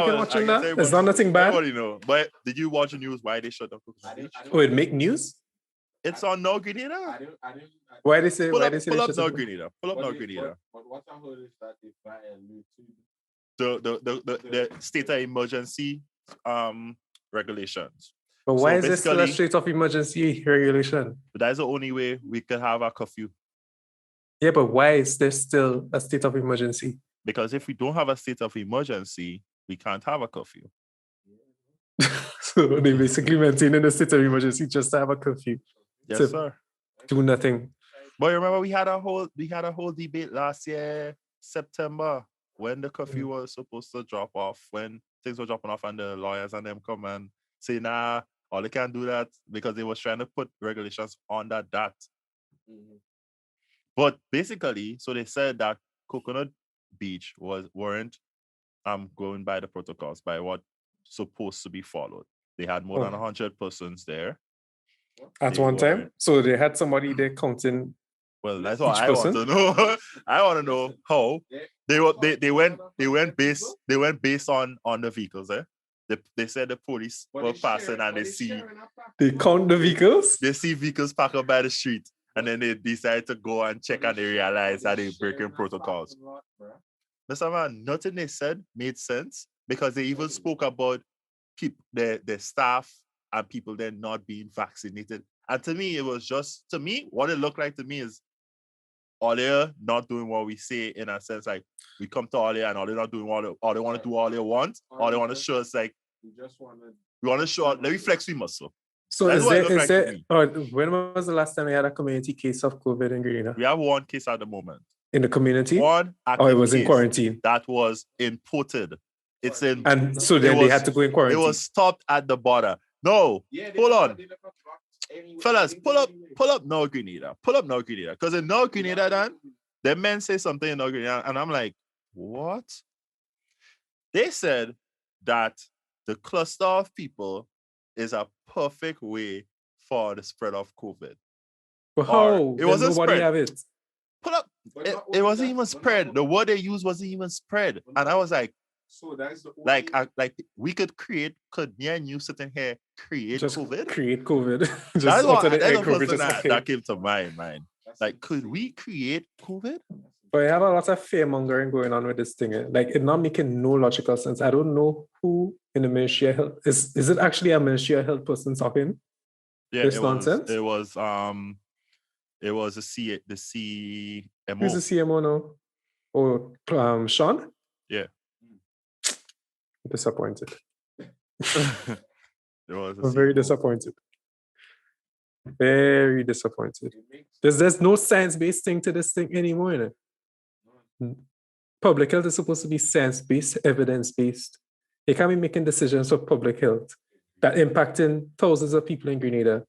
[SPEAKER 3] can watching that? It's not nothing bad.
[SPEAKER 1] Nobody know. But did you watch the news? Why they shut down Coconut Beach?
[SPEAKER 3] Oh, it make news?
[SPEAKER 1] It's on No Grenada.
[SPEAKER 3] Why they say?
[SPEAKER 1] Pull
[SPEAKER 3] why
[SPEAKER 1] up,
[SPEAKER 3] they say?
[SPEAKER 1] Pull up No Grenada. Pull up No Grenada.
[SPEAKER 2] But what I heard is that they buy a new tube.
[SPEAKER 1] The state of emergency regulations.
[SPEAKER 3] But why is this still a state of emergency regulation?
[SPEAKER 1] But that's the only way we could have a curfew.
[SPEAKER 3] Yeah, but why is there still a state of emergency?
[SPEAKER 1] Because if we don't have a state of emergency, we can't have a curfew.
[SPEAKER 3] So they basically maintaining the state of emergency just to have a curfew.
[SPEAKER 1] Yes, sir.
[SPEAKER 3] Do nothing.
[SPEAKER 1] But remember, we had a whole debate last year, September, when the curfew was supposed to drop off, when things were dropping off, and the lawyers and them come and say, nah, all they can't do that because they was trying to put regulations on that. But basically, so they said that Coconut Beach weren't going by the protocols, by what supposed to be followed. They had more than 100 persons there.
[SPEAKER 3] At one time? So they had somebody there counting.
[SPEAKER 1] Well, that's what I want to know. I want to know how they went based on the vehicles, eh? They said the police were passing and
[SPEAKER 3] they count the vehicles?
[SPEAKER 1] They see vehicles parked up by the street, and then they decide to go and check, and they realize that they're breaking protocols. Mr. Man, nothing they said made sense, because they even spoke about people, their staff and people there not being vaccinated. And to me, what it looked like to me is Olia not doing what we say, in a sense, like we come to Olia and Olia not doing what all they want to do, all they want, or they want to show us like we want to show, let me flex we muscle.
[SPEAKER 3] So when was the last time we had a community case of COVID in Grenada?
[SPEAKER 1] We have 1 case at the moment.
[SPEAKER 3] In the community?
[SPEAKER 1] One
[SPEAKER 3] it was in quarantine.
[SPEAKER 1] That was imported. It's in,
[SPEAKER 3] and so then they had to go in quarantine.
[SPEAKER 1] It was stopped at the border. No, hold on. Fellas, pull up No Grenada. Pull up No Grenada. Because in No Grenada, then the men say something in No Grenada, and I'm like, what? They said that the cluster of people is a perfect way for the spread of COVID.
[SPEAKER 3] But how?
[SPEAKER 1] It wasn't spread.
[SPEAKER 3] Have it.
[SPEAKER 1] Pull up. It wasn't even spread. The word they used wasn't even spread. And I was like,
[SPEAKER 2] so that's the
[SPEAKER 1] like we could me and you sitting here create COVID?
[SPEAKER 3] Create COVID.
[SPEAKER 1] That's the first thing that came to my mind. Like, could we create COVID?
[SPEAKER 3] But I have a lot of fear mongering going on with this thing. Like, it's not making no logical sense. I don't know who in the Ministry of Health is it actually a Ministry of Health person talking?
[SPEAKER 1] Yeah,
[SPEAKER 3] this nonsense.
[SPEAKER 1] It was the CMO.
[SPEAKER 3] Who's the CMO now? Oh, Sean?
[SPEAKER 1] Yeah.
[SPEAKER 3] Disappointed.
[SPEAKER 1] I'm
[SPEAKER 3] very disappointed. Very disappointed. There's no science-based thing to this thing anymore. You know? Public health is supposed to be science-based, evidence-based. You can't be making decisions for public health that impacting thousands of people in Grenada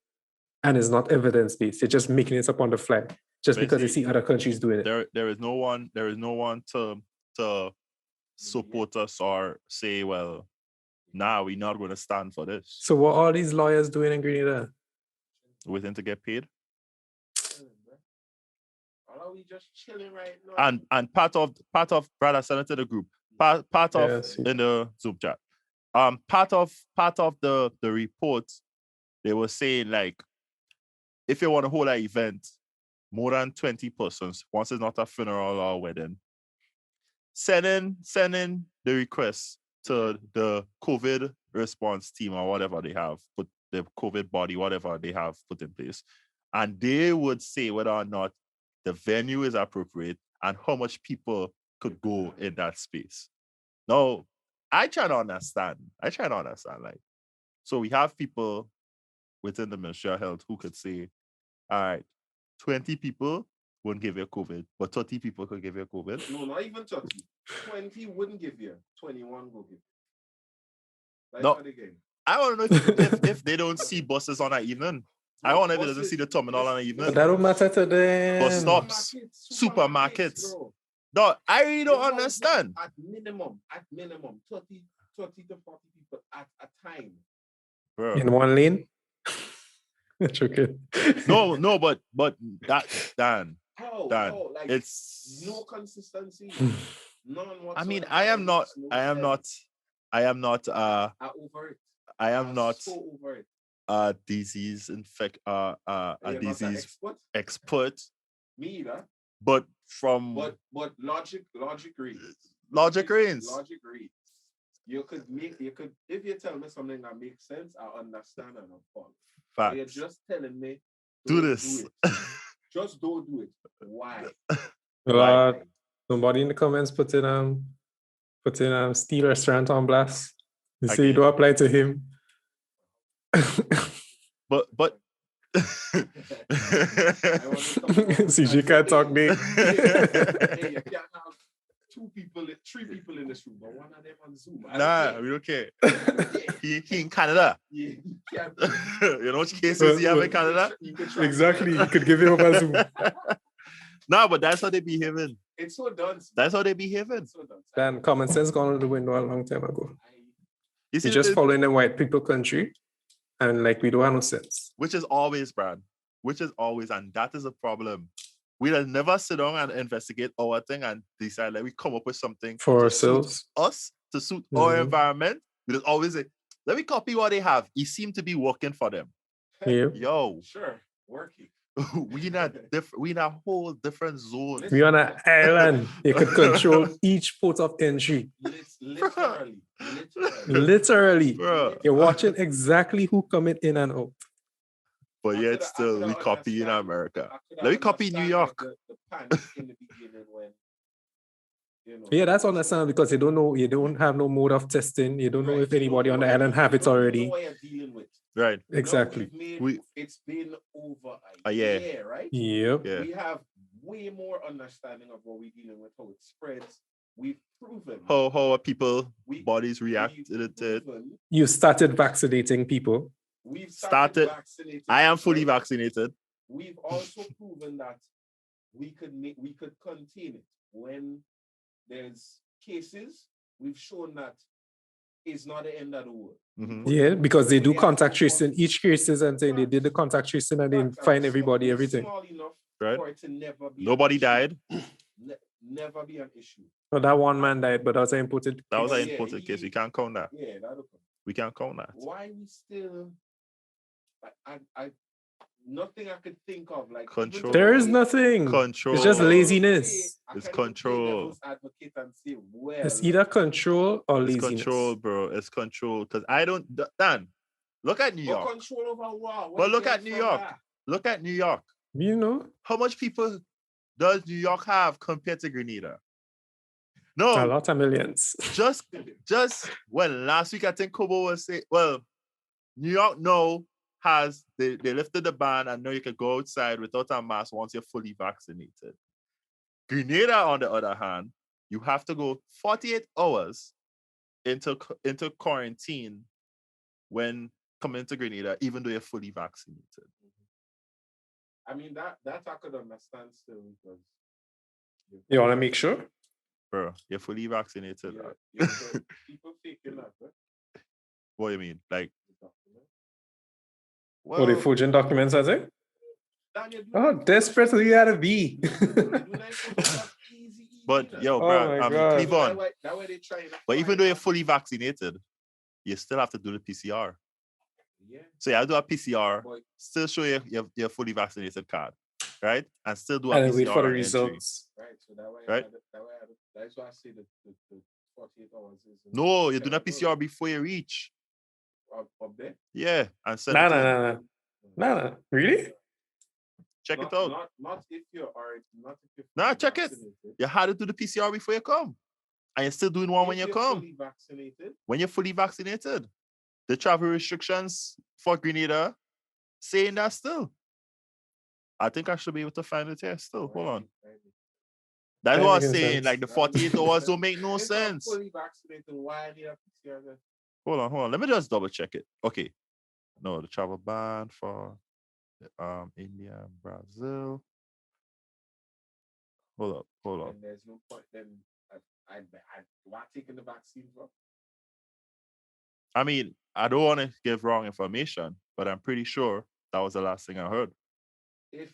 [SPEAKER 3] and is not evidence-based. You're just making it up on the fly. just because they see other countries doing it.
[SPEAKER 1] There is no one to support us or say, well, we're not going to stand for this.
[SPEAKER 3] So what are these lawyers doing in Grenada?
[SPEAKER 1] Waiting to get paid.
[SPEAKER 2] Are we just chilling right now?
[SPEAKER 1] And part of brother sent it to the group. Part of in the Zoom chat. Part of the report, they were saying like, if you want to hold an event, more than 20 persons, once it's not a funeral or a wedding, send in the request to the COVID response team or whatever they have, put the COVID body, whatever they have put in place. And they would say whether or not the venue is appropriate and how much people could go in that space. Now, I try to understand. Like, so we have people within the Ministry of Health who could say, all right, 20 people wouldn't give you COVID, but 30 people could give you COVID.
[SPEAKER 2] No, not even 30. 20 wouldn't give you. 21 will give you. That's
[SPEAKER 1] no,
[SPEAKER 2] how they get.
[SPEAKER 1] I want to know if they don't see buses on that evening. I want to know if they doesn't see the terminal on that evening.
[SPEAKER 3] But that don't matter to them.
[SPEAKER 1] Bus stops, supermarkets. No, I really don't understand.
[SPEAKER 2] At minimum, 30 to 40 people at a time.
[SPEAKER 1] Bro.
[SPEAKER 3] In one lane? Okay.
[SPEAKER 1] No, but that Dan.
[SPEAKER 2] Like,
[SPEAKER 1] it's
[SPEAKER 2] no consistency. None whatsoever.
[SPEAKER 1] I mean, I am not
[SPEAKER 2] over it.
[SPEAKER 1] I am not
[SPEAKER 2] so over it.
[SPEAKER 1] A disease expert.
[SPEAKER 2] Me either.
[SPEAKER 1] But
[SPEAKER 2] logic reads.
[SPEAKER 1] Logic reads.
[SPEAKER 2] You could if you tell me something that makes sense, I understand and I'll follow.
[SPEAKER 1] Facts.
[SPEAKER 2] You're just telling me
[SPEAKER 1] do this.
[SPEAKER 2] Just don't do it. Why?
[SPEAKER 3] Somebody in the comments put in Steel Restaurant on blast. You say you don't apply to him.
[SPEAKER 2] I
[SPEAKER 3] but CJ can't talk me.
[SPEAKER 2] Hey, you can't have 3 people in this room, but one of them on Zoom.
[SPEAKER 1] We don't care. He in Canada.
[SPEAKER 2] Yeah,
[SPEAKER 1] you know which cases he have in Canada?
[SPEAKER 3] Exactly. You could give him a Zoom.
[SPEAKER 1] No, but that's how they behaving.
[SPEAKER 2] It's so done.
[SPEAKER 1] That's how they behaving.
[SPEAKER 3] Then common sense gone out the window a long time ago.
[SPEAKER 1] You're
[SPEAKER 3] just following the white people country, and like we don't have no sense.
[SPEAKER 1] Which is always, Brad. And that is a problem. We'll never sit down and investigate our thing and decide like we come up with something
[SPEAKER 3] for ourselves.
[SPEAKER 1] To suit our environment. We just always say, let me copy what they have. It seemed to be working for them.
[SPEAKER 3] Yeah.
[SPEAKER 1] Yo.
[SPEAKER 2] Sure, working.
[SPEAKER 1] we in a whole different zone.
[SPEAKER 3] We on an island. You could control each port of entry. Literally.
[SPEAKER 1] Bro.
[SPEAKER 3] You're watching exactly who coming in and out.
[SPEAKER 1] But yet still we copy in America. Let me copy New York.
[SPEAKER 2] The panic in the beginning when,
[SPEAKER 3] Yeah, that's understandable because you don't have no mode of testing. You don't know if anybody on the island have it already.
[SPEAKER 2] You know what you're dealing with.
[SPEAKER 1] Right.
[SPEAKER 3] Exactly.
[SPEAKER 2] It's been over
[SPEAKER 1] a
[SPEAKER 2] year, right?
[SPEAKER 3] Yep.
[SPEAKER 1] Yeah.
[SPEAKER 2] We have way more understanding of what we're dealing with, how it spreads. We've proven
[SPEAKER 1] how are people bodies react to it.
[SPEAKER 3] You started vaccinating people.
[SPEAKER 2] We've started vaccinating.
[SPEAKER 1] I am fully vaccinated.
[SPEAKER 2] We've also proven that we could contain it when there's cases. We've shown that it's not the end of the world.
[SPEAKER 1] Mm-hmm.
[SPEAKER 3] Yeah, because they do contact tracing each cases and saying they did the contact tracing and they find everybody everything.
[SPEAKER 2] Small enough
[SPEAKER 1] right?
[SPEAKER 2] For it to never be.
[SPEAKER 1] Nobody died.
[SPEAKER 2] Never be an issue.
[SPEAKER 3] No, that one man died, but that was an imported.
[SPEAKER 1] That was an imported case. We can't count that.
[SPEAKER 2] Yeah,
[SPEAKER 1] we can't count that.
[SPEAKER 2] Why we still? I nothing I could think of like
[SPEAKER 1] control.
[SPEAKER 3] There is nothing.
[SPEAKER 1] Control.
[SPEAKER 3] It's just laziness.
[SPEAKER 1] It's control.
[SPEAKER 2] Advocate and say, well,
[SPEAKER 3] it's either control or laziness.
[SPEAKER 1] It's control, bro. It's control. Because I don't. Dan, look at New York.
[SPEAKER 2] Control over what?
[SPEAKER 1] But look at New York. Look at New York.
[SPEAKER 3] You know
[SPEAKER 1] how much people does New York have compared to Grenada? No,
[SPEAKER 3] a lot of millions.
[SPEAKER 1] Just when last week I think Kobo was saying, well, New York now has they lifted the ban and now you can go outside without a mask once you're fully vaccinated. Grenada, on the other hand, you have to go 48 hours into quarantine when coming to Grenada, even though you're fully vaccinated.
[SPEAKER 2] I mean, that I could understand still because
[SPEAKER 3] You want to make sure?
[SPEAKER 1] Bro, you're fully vaccinated.
[SPEAKER 2] People faking that, right?
[SPEAKER 1] What do you mean? Like,
[SPEAKER 3] Well, they forging documents, I think. Oh, desperate you gotta be.
[SPEAKER 1] But yo,
[SPEAKER 3] Oh
[SPEAKER 1] bro,
[SPEAKER 3] my God.
[SPEAKER 1] Cleveland. But even though you're fully vaccinated, you still have to do the PCR.
[SPEAKER 2] Yeah.
[SPEAKER 1] So you do a PCR, still show your fully vaccinated card, right? And still do a
[SPEAKER 3] And
[SPEAKER 1] PCR
[SPEAKER 3] then wait for the
[SPEAKER 1] on entry.
[SPEAKER 3] results.
[SPEAKER 2] Right. So that way,
[SPEAKER 1] right?
[SPEAKER 2] that's why I say the 48 hours is.
[SPEAKER 1] No, you're doing a PCR before you reach.
[SPEAKER 2] Up there?
[SPEAKER 1] Yeah, and send it in.
[SPEAKER 3] Nah. Really?
[SPEAKER 1] Check it out.
[SPEAKER 2] Not if you're already. Not if you're.
[SPEAKER 1] Nah, check it. You had to do the PCR before you come, and you're still doing one when you come.
[SPEAKER 2] Fully vaccinated.
[SPEAKER 1] When you're fully vaccinated, the travel restrictions for Grenada saying that still. I think I should be able to find it here still. Hold on. That's what I was saying. Like the 48 hours don't make no sense.
[SPEAKER 2] Fully vaccinated. Why do you have PCR then?
[SPEAKER 1] Hold on. Let me just double check it. Okay. No, the travel ban for India and Brazil. Hold up.
[SPEAKER 2] And there's no point then. I why taking the vaccine for?
[SPEAKER 1] I mean, I don't want to give wrong information, but I'm pretty sure that was the last thing I heard.
[SPEAKER 2] If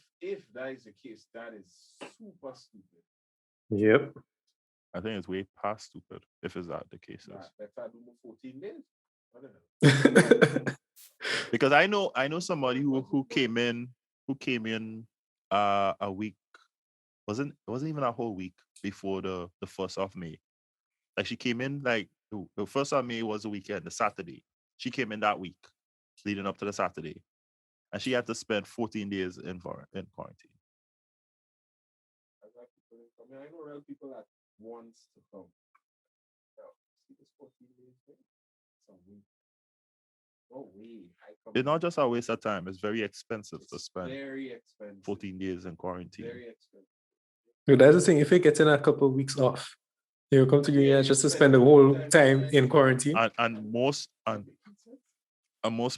[SPEAKER 2] that is the case, that is super stupid.
[SPEAKER 3] Yep.
[SPEAKER 1] I think it's way past stupid if it's that the case is.
[SPEAKER 2] Better do 14 days.
[SPEAKER 1] Because I know somebody who came in a week. It wasn't even a whole week before the 1st of May. Like she came in like the 1st of May was the weekend, the Saturday. She came in that week leading up to the Saturday. And she had to spend 14 days in quarantine.
[SPEAKER 2] I know real people that wants to come. See this 14 days thing? It's a week. No way.
[SPEAKER 1] It's not just a waste of time. It's very expensive to spend.
[SPEAKER 2] Very expensive.
[SPEAKER 1] 14 days in quarantine.
[SPEAKER 2] Very expensive.
[SPEAKER 3] Dude, that's the thing. If you get in a couple of weeks off, you come to Grenada just to spend the whole time in quarantine.
[SPEAKER 1] And most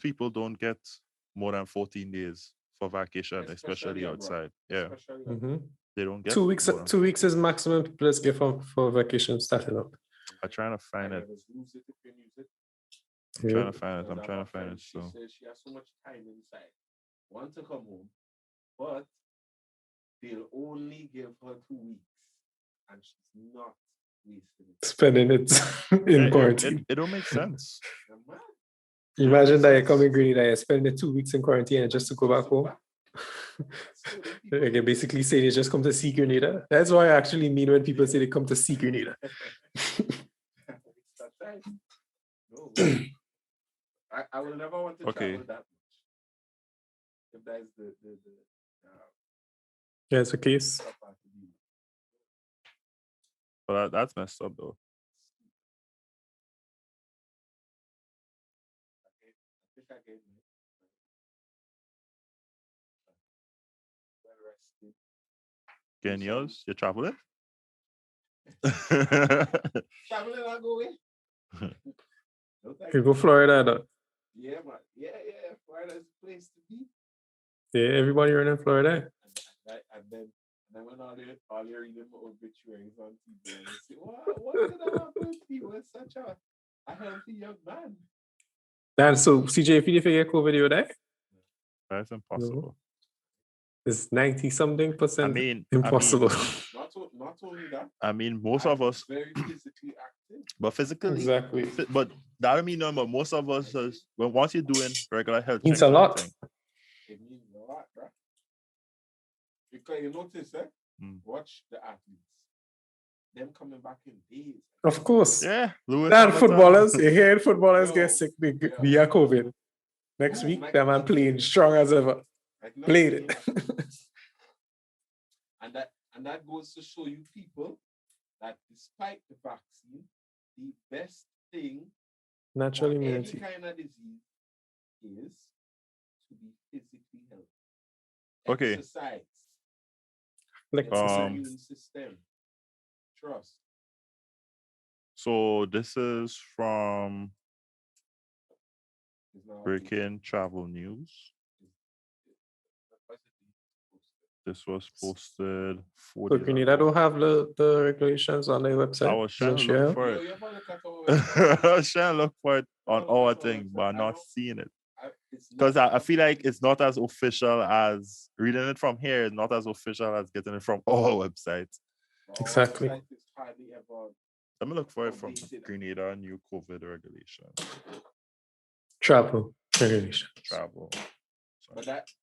[SPEAKER 1] people don't get more than 14 days for vacation, especially outside. Yeah.
[SPEAKER 3] Mm-hmm.
[SPEAKER 1] They don't get
[SPEAKER 3] 2 weeks. 2 weeks is maximum people just get for vacation starting up.
[SPEAKER 1] I'm trying to find it. I'm trying to find it. So
[SPEAKER 2] she says she has so much time inside. Want to come home, but they'll only give her 2 weeks, and she's not wasting it.
[SPEAKER 3] Spending it in quarantine.
[SPEAKER 1] It don't make sense.
[SPEAKER 3] Imagine that you come in Grenada, you're spending 2 weeks in quarantine and just to go back home. Like basically say they just come to see Grenada. That's what I actually mean when people say they come to see Grenada.
[SPEAKER 2] I will never want to travel that much. If that is the
[SPEAKER 3] yeah, it's a case.
[SPEAKER 1] But that's messed up though. Getting yours? You're traveling?
[SPEAKER 2] Traveling, I'll go away.
[SPEAKER 3] You go Florida though.
[SPEAKER 2] Yeah, man. Yeah. Florida's the place to be.
[SPEAKER 3] Yeah, everybody running in Florida.
[SPEAKER 2] And then when all your reading obituaries on TV, and you say, what did I happen? He was such a healthy young man.
[SPEAKER 3] And so, CJ, if you didn't get COVID, you would die?
[SPEAKER 1] That's impossible.
[SPEAKER 3] No. It's 90-something%.
[SPEAKER 1] I mean,
[SPEAKER 3] impossible.
[SPEAKER 2] Not only that.
[SPEAKER 1] I mean, most of us
[SPEAKER 2] very physically active.
[SPEAKER 1] But physically,
[SPEAKER 3] exactly.
[SPEAKER 1] But that don't mean no. But most of us, once you're doing regular health,
[SPEAKER 3] means a lot.
[SPEAKER 2] It means a lot, right? Because you notice, watch the athletes. Them coming back in days.
[SPEAKER 3] Of course.
[SPEAKER 1] Yeah.
[SPEAKER 3] And footballers, you hear footballers get sick via COVID. Next week, that man playing strong as ever. Played it.
[SPEAKER 2] and that goes to show you people that despite the vaccine, the best thing
[SPEAKER 3] natural
[SPEAKER 2] for
[SPEAKER 3] immunity
[SPEAKER 2] any kind of disease is to be physically healthy.
[SPEAKER 1] Okay.
[SPEAKER 2] Exercise.
[SPEAKER 3] Exercise.
[SPEAKER 2] Immune system. Trust.
[SPEAKER 1] So this is from Breaking Travel News. This was posted
[SPEAKER 3] So
[SPEAKER 1] 40
[SPEAKER 3] Grenada don't have the regulations on their website.
[SPEAKER 1] I was trying to look for it. I was trying to look for it on our thing, but I'm not seeing it. Because I feel like it's not as official as reading it from here, is not as official as getting it from our website.
[SPEAKER 3] Exactly.
[SPEAKER 1] Let me look for it from Grenada new COVID regulation.
[SPEAKER 3] Travel regulations.
[SPEAKER 1] Travel.
[SPEAKER 2] But that's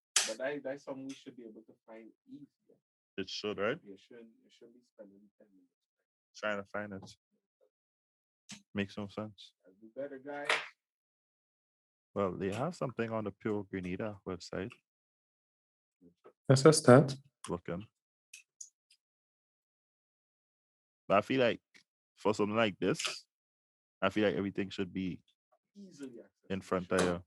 [SPEAKER 2] something we should be able to find easier.
[SPEAKER 1] It should, right?
[SPEAKER 2] You should be spending 10 minutes.
[SPEAKER 1] Trying to find it. Makes no sense.
[SPEAKER 2] Do better, guys.
[SPEAKER 1] Well, they have something on the Pure Grenada website.
[SPEAKER 3] That's a start.
[SPEAKER 1] Looking. But I feel like for something like this, I feel like everything should be
[SPEAKER 2] Easily
[SPEAKER 1] in front of you.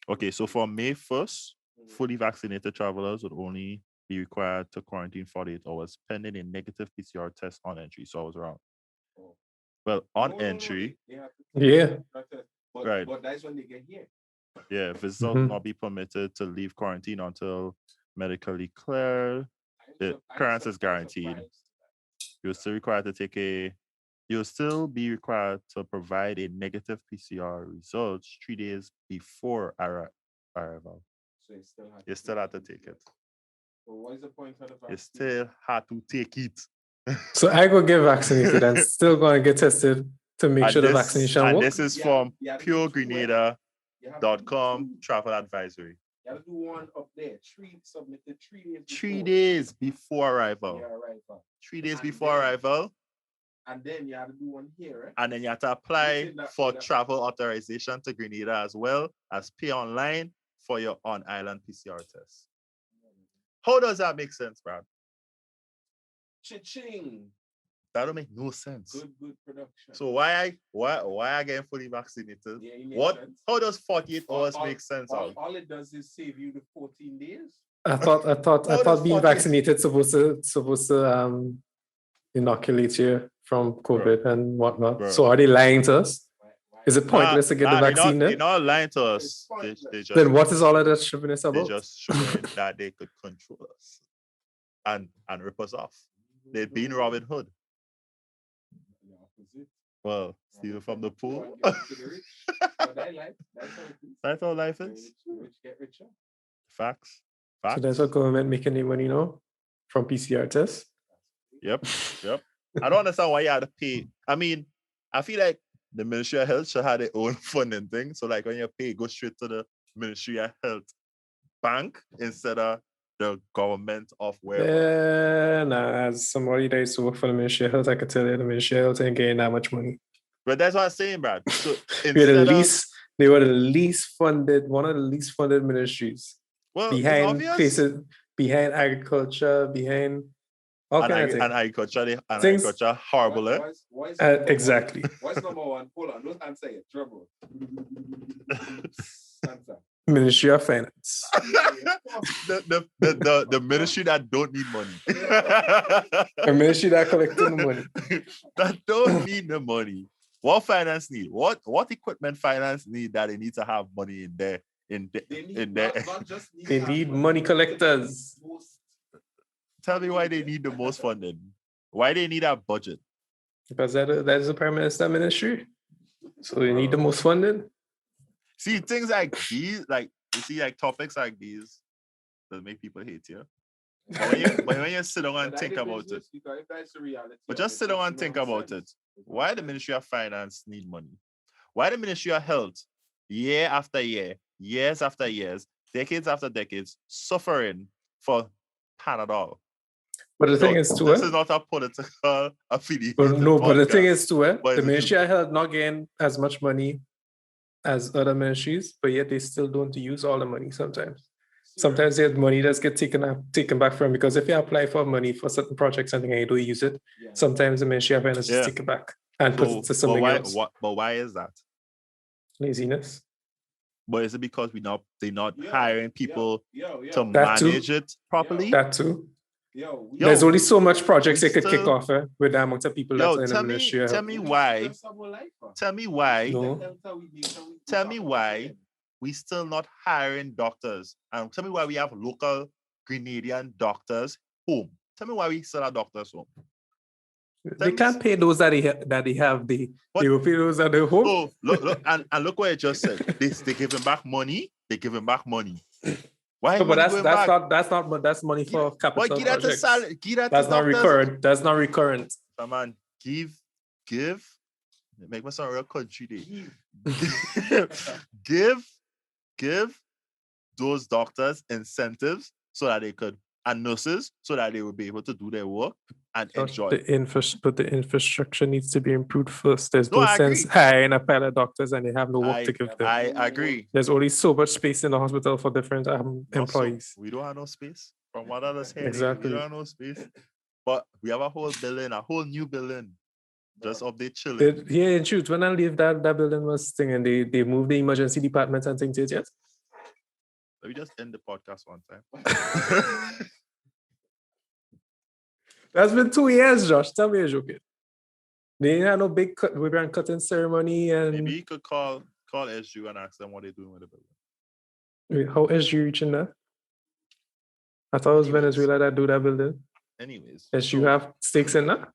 [SPEAKER 1] Okay, so for May 1st, fully vaccinated travelers would only be required to quarantine 48 hours pending a negative PCR test on entry. So I was wrong. Well, on entry.
[SPEAKER 3] Yeah.
[SPEAKER 1] Right.
[SPEAKER 2] But that's when they get here.
[SPEAKER 1] Yeah, visitors will not be permitted to leave quarantine until medically cleared. The clearance is guaranteed. You'll still be required to provide a negative PCR results 3 days before arrival.
[SPEAKER 2] So
[SPEAKER 1] you still have to take it.
[SPEAKER 2] Well, what is the point of the vaccine?
[SPEAKER 1] You still have to take it.
[SPEAKER 3] So I go get vaccinated and still going to get tested to make sure the vaccination works.
[SPEAKER 1] And this is from puregrenada.com travel advisory.
[SPEAKER 2] You have to do one up there. Submit the 3 days before.
[SPEAKER 1] 3 days before arrival.
[SPEAKER 2] Yeah, arrival.
[SPEAKER 1] 3 days before arrival.
[SPEAKER 2] And then you have to do one here, right?
[SPEAKER 1] And then you have to apply for travel authorization to Grenada as well as pay online for your on-island PCR test. How does that make sense, Brad?
[SPEAKER 2] Cha-ching.
[SPEAKER 1] That don't make no sense.
[SPEAKER 2] Good production.
[SPEAKER 1] So why I getting fully vaccinated?
[SPEAKER 2] Yeah,
[SPEAKER 1] how does 48 hours make sense?
[SPEAKER 2] All it does is save you the 14 days.
[SPEAKER 3] I thought being vaccinated supposed to inoculate you from COVID and whatnot. Bro. So are they lying to us? Is it pointless to get the vaccine then?
[SPEAKER 1] They're not lying to us. They just,
[SPEAKER 3] then what is all of that stupidness about?
[SPEAKER 1] They just showing that they could control us and rip us off. They've been Robin Hood. Well, steal from the pool. That's how life is.
[SPEAKER 2] Rich get richer.
[SPEAKER 1] Facts.
[SPEAKER 3] So that's what government making their money now from PCR tests.
[SPEAKER 1] Yep. I don't understand why you had to pay. I mean, I feel like the Ministry of Health should have their own funding thing. So like when you pay, go straight to the Ministry of Health bank instead of the government of wherever.
[SPEAKER 3] As somebody that used to work for the Ministry of Health, I could tell you the Ministry of Health ain't getting that much money.
[SPEAKER 1] But that's what I'm saying, Brad. So
[SPEAKER 3] they were the least funded, one of the least funded ministries.
[SPEAKER 1] Well,
[SPEAKER 3] behind places, behind agriculture, behind all kinds of
[SPEAKER 1] things. Agriculture horrible, eh?
[SPEAKER 3] Exactly.
[SPEAKER 2] What's number one? Hold on, don't answer it. Trouble. Answer.
[SPEAKER 3] Ministry of Finance.
[SPEAKER 1] the ministry that don't need money.
[SPEAKER 3] The ministry that collecting the money.
[SPEAKER 1] That don't need the money. What finance need? What equipment finance need that they need to have money in there?
[SPEAKER 3] They need money collectors.
[SPEAKER 1] Tell me why they need the most funding. Why they need a budget?
[SPEAKER 3] Because that is the Prime Minister ministry. So they need the most funding.
[SPEAKER 1] See, things like these, like you see, like topics like these that make people hate you. But when you sit down and think about it, but just sit down and think about it. Why the Ministry of Finance need money? Why the Ministry of Health, year after year, years after years, decades after decades, suffering for Panadol?
[SPEAKER 3] But the thing is, too,
[SPEAKER 1] this is not a political affiliation.
[SPEAKER 3] But the thing is, too, the Ministry of Health not getting as much money as other ministries, but yet they still don't use all the money sometimes. Sometimes there's money that's get taken back from, because if you apply for money for certain projects and you don't use it, sometimes the Ministry of Finance just take it back and put it to something else.
[SPEAKER 1] But why is that?
[SPEAKER 3] Laziness.
[SPEAKER 1] But is it because they're not hiring people to manage it properly?
[SPEAKER 3] That too. There's only so much projects they could kick off with the amount of people that's in the ministry.
[SPEAKER 1] Tell me why we still not hiring doctors, and tell me why we have local Grenadian doctors home. Tell me why we sell our doctors home.
[SPEAKER 3] They can't pay those that they have. They will pay those at the home.
[SPEAKER 1] So look, and look what I just said. They give him back money. They give him back money. Why?
[SPEAKER 3] But that's money for capital projects. That's not recurrent. That's not recurrent.
[SPEAKER 1] Come on, give. Make me sound real country day. give those doctors incentives so that they could, and nurses so that they will be able to do their work and enjoy.
[SPEAKER 3] But the infrastructure needs to be improved first. There's no sense hiring a pair of doctors and they have no work to give them.
[SPEAKER 1] I agree.
[SPEAKER 3] There's only so much space in the hospital for different employees.
[SPEAKER 1] We don't have no space. From what others hear,
[SPEAKER 3] exactly.
[SPEAKER 1] We don't have no space. But we have a whole new building. Just up there chilling.
[SPEAKER 3] In truth, when I leave that building was thing and they moved the emergency department and things, yes?
[SPEAKER 1] Let me just end the podcast one time.
[SPEAKER 3] That's been 2 years, Josh. Tell me you're joking. They didn't have no big ribbon and cutting ceremony. And
[SPEAKER 1] maybe you could call SU and ask them what they're doing with the building.
[SPEAKER 3] Wait, how SU reaching that? I thought it was Venezuela that do that building.
[SPEAKER 1] Anyways.
[SPEAKER 3] SU have stakes in that?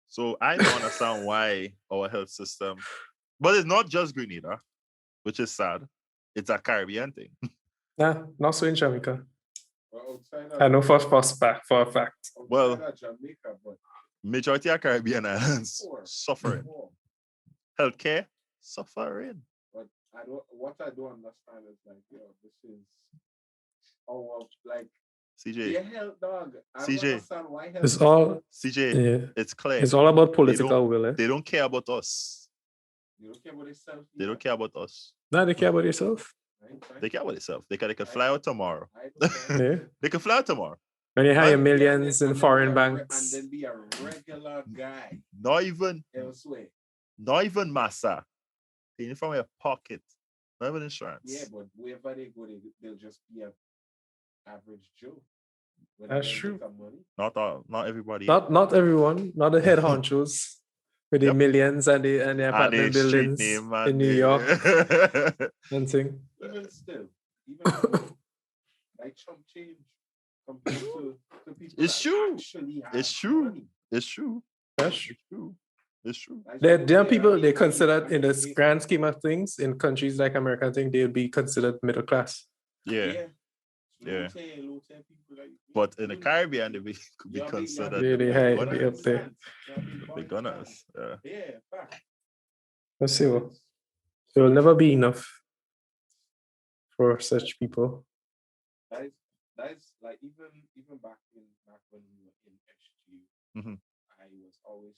[SPEAKER 1] So I don't understand why our health system, but it's not just Grenada, which is sad. It's a Caribbean thing.
[SPEAKER 3] Nah, not so in Jamaica. I know for a fact.
[SPEAKER 1] Well, majority of Caribbean islands suffering. Healthcare suffering.
[SPEAKER 2] But what I don't understand is this is our
[SPEAKER 1] CJ.
[SPEAKER 2] Your health, dog.
[SPEAKER 1] CJ.
[SPEAKER 3] It's all
[SPEAKER 1] CJ.
[SPEAKER 3] Yeah.
[SPEAKER 1] It's clear.
[SPEAKER 3] It's all about political will. Eh?
[SPEAKER 1] They don't care about us.
[SPEAKER 2] They don't care about themselves.
[SPEAKER 1] They don't care about us.
[SPEAKER 3] No, they care about themselves.
[SPEAKER 1] They care about themselves. They could fly out tomorrow.
[SPEAKER 3] Yeah.
[SPEAKER 1] They could fly out tomororow.
[SPEAKER 3] When you hire millions in foreign banks.
[SPEAKER 2] And then be a regular guy.
[SPEAKER 1] Not even
[SPEAKER 2] elsewhere.
[SPEAKER 1] Not even massa. Paying from your pocket. Not even insurance.
[SPEAKER 2] Yeah, but wherever they go, they'll just be an average Joe.
[SPEAKER 3] That's true.
[SPEAKER 1] Not everybody.
[SPEAKER 3] Not everyone. Not the head honchos with the millions and the apartment buildings in New York and thing.
[SPEAKER 2] Even still, like chump change compared to people.
[SPEAKER 1] It's true. It's true.
[SPEAKER 2] Money.
[SPEAKER 1] It's true.
[SPEAKER 3] That's true.
[SPEAKER 1] It's true.
[SPEAKER 3] There are people they consider in the grand scheme of things in countries like America. I think they'll be considered middle class.
[SPEAKER 1] Yeah. But in the Caribbean, they could be considered
[SPEAKER 3] really high up there.
[SPEAKER 1] The gunners.
[SPEAKER 2] Yeah.
[SPEAKER 3] Let's see. There will never be enough for such people.
[SPEAKER 2] That is like even back when we were in HQ, I was always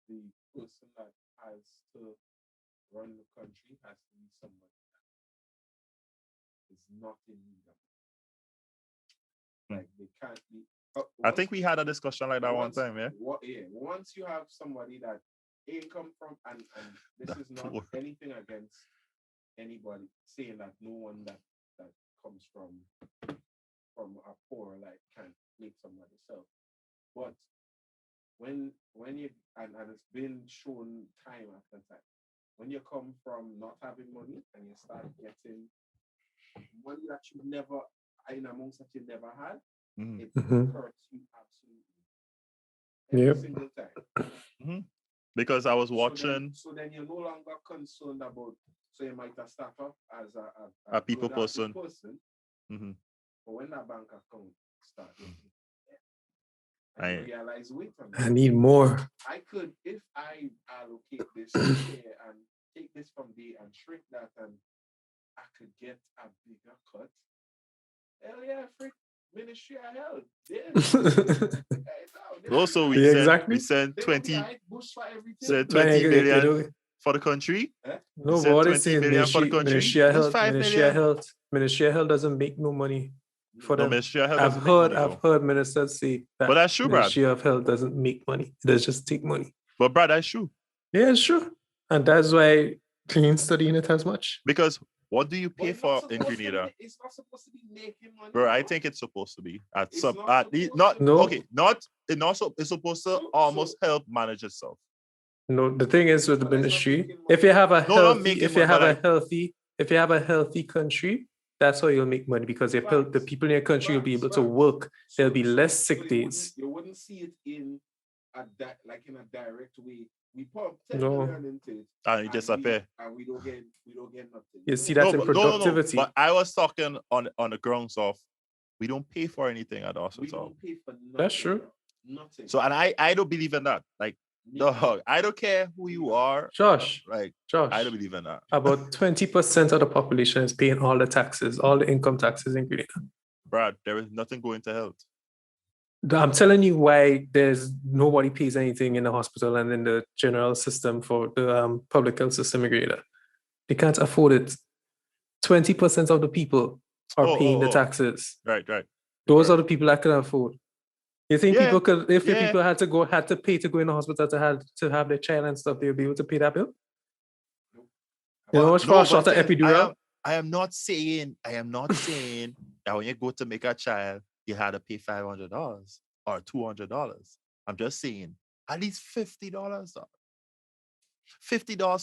[SPEAKER 2] saying the person that has to run the country has to be somebody that is not in need of it. Like they can't be.
[SPEAKER 1] I think we had a discussion like that one time, yeah.
[SPEAKER 2] Once you have somebody that ain't come from, and this is not anything against anybody saying that no one that comes from a poor can make somebody self, but when you and it's been shown time after time, when you come from not having money and you start getting money that you never in amounts that you never had, it hurts you absolutely every single time.
[SPEAKER 1] Because I was watching.
[SPEAKER 2] So then you're no longer concerned about. So you might have started off as
[SPEAKER 1] a people person.
[SPEAKER 2] But when that bank account started, I realize, wait a minute.
[SPEAKER 3] I need more.
[SPEAKER 2] I could, if I allocate this here and take this from there and shrink that, and I could get a bigger cut. Hell yeah, freak. Ministry of Health.
[SPEAKER 1] Also, we sent 20 million for the country.
[SPEAKER 3] No, but what is saying? Ministry of Health doesn't make no money for them. I've heard ministers say that.
[SPEAKER 1] But that's true, Brad.
[SPEAKER 3] Ministry of Health doesn't make money. It does just take money.
[SPEAKER 1] But Brad, that's true.
[SPEAKER 3] Yeah, it's true. And that's why clean studying it as much.
[SPEAKER 1] Because what do you pay for in Grenada?
[SPEAKER 2] It's not supposed to be making money.
[SPEAKER 1] Bro, I think it's supposed to be it's supposed to almost help manage itself.
[SPEAKER 3] No, the thing is with the ministry, if you have a healthy country, that's how you'll make money because the people in your country will be able to work. There'll be less sick days.
[SPEAKER 2] You wouldn't see it in a direct way. We pump 10 million into it,
[SPEAKER 1] and it disappear,
[SPEAKER 2] and we don't get nothing.
[SPEAKER 3] You see that in productivity.
[SPEAKER 1] But I was talking on the grounds of we don't pay for anything at the hospital.
[SPEAKER 2] We don't pay for nothing.
[SPEAKER 3] That's true.
[SPEAKER 2] Nothing.
[SPEAKER 1] So, and I don't believe in that. Like, dog, I don't care who you are.
[SPEAKER 3] Josh,
[SPEAKER 1] I don't believe in that.
[SPEAKER 3] About 20% of the population is paying all the taxes, all the income taxes in Grenada.
[SPEAKER 1] Brad, there is nothing going to health.
[SPEAKER 3] I'm telling you why there's nobody pays anything in the hospital and in the general system for the public health system in Grenada. They can't afford it. 20% of the people are paying the taxes.
[SPEAKER 1] Right.
[SPEAKER 3] Those are the people that can afford. You think people could, if the people had to pay to go in the hospital to have their child and stuff, they'll be able to pay that bill? You know, for a shot of epidural?
[SPEAKER 1] I am not saying that when you go to make a child, you had to pay $500 or $200. I'm just saying at least $50. $50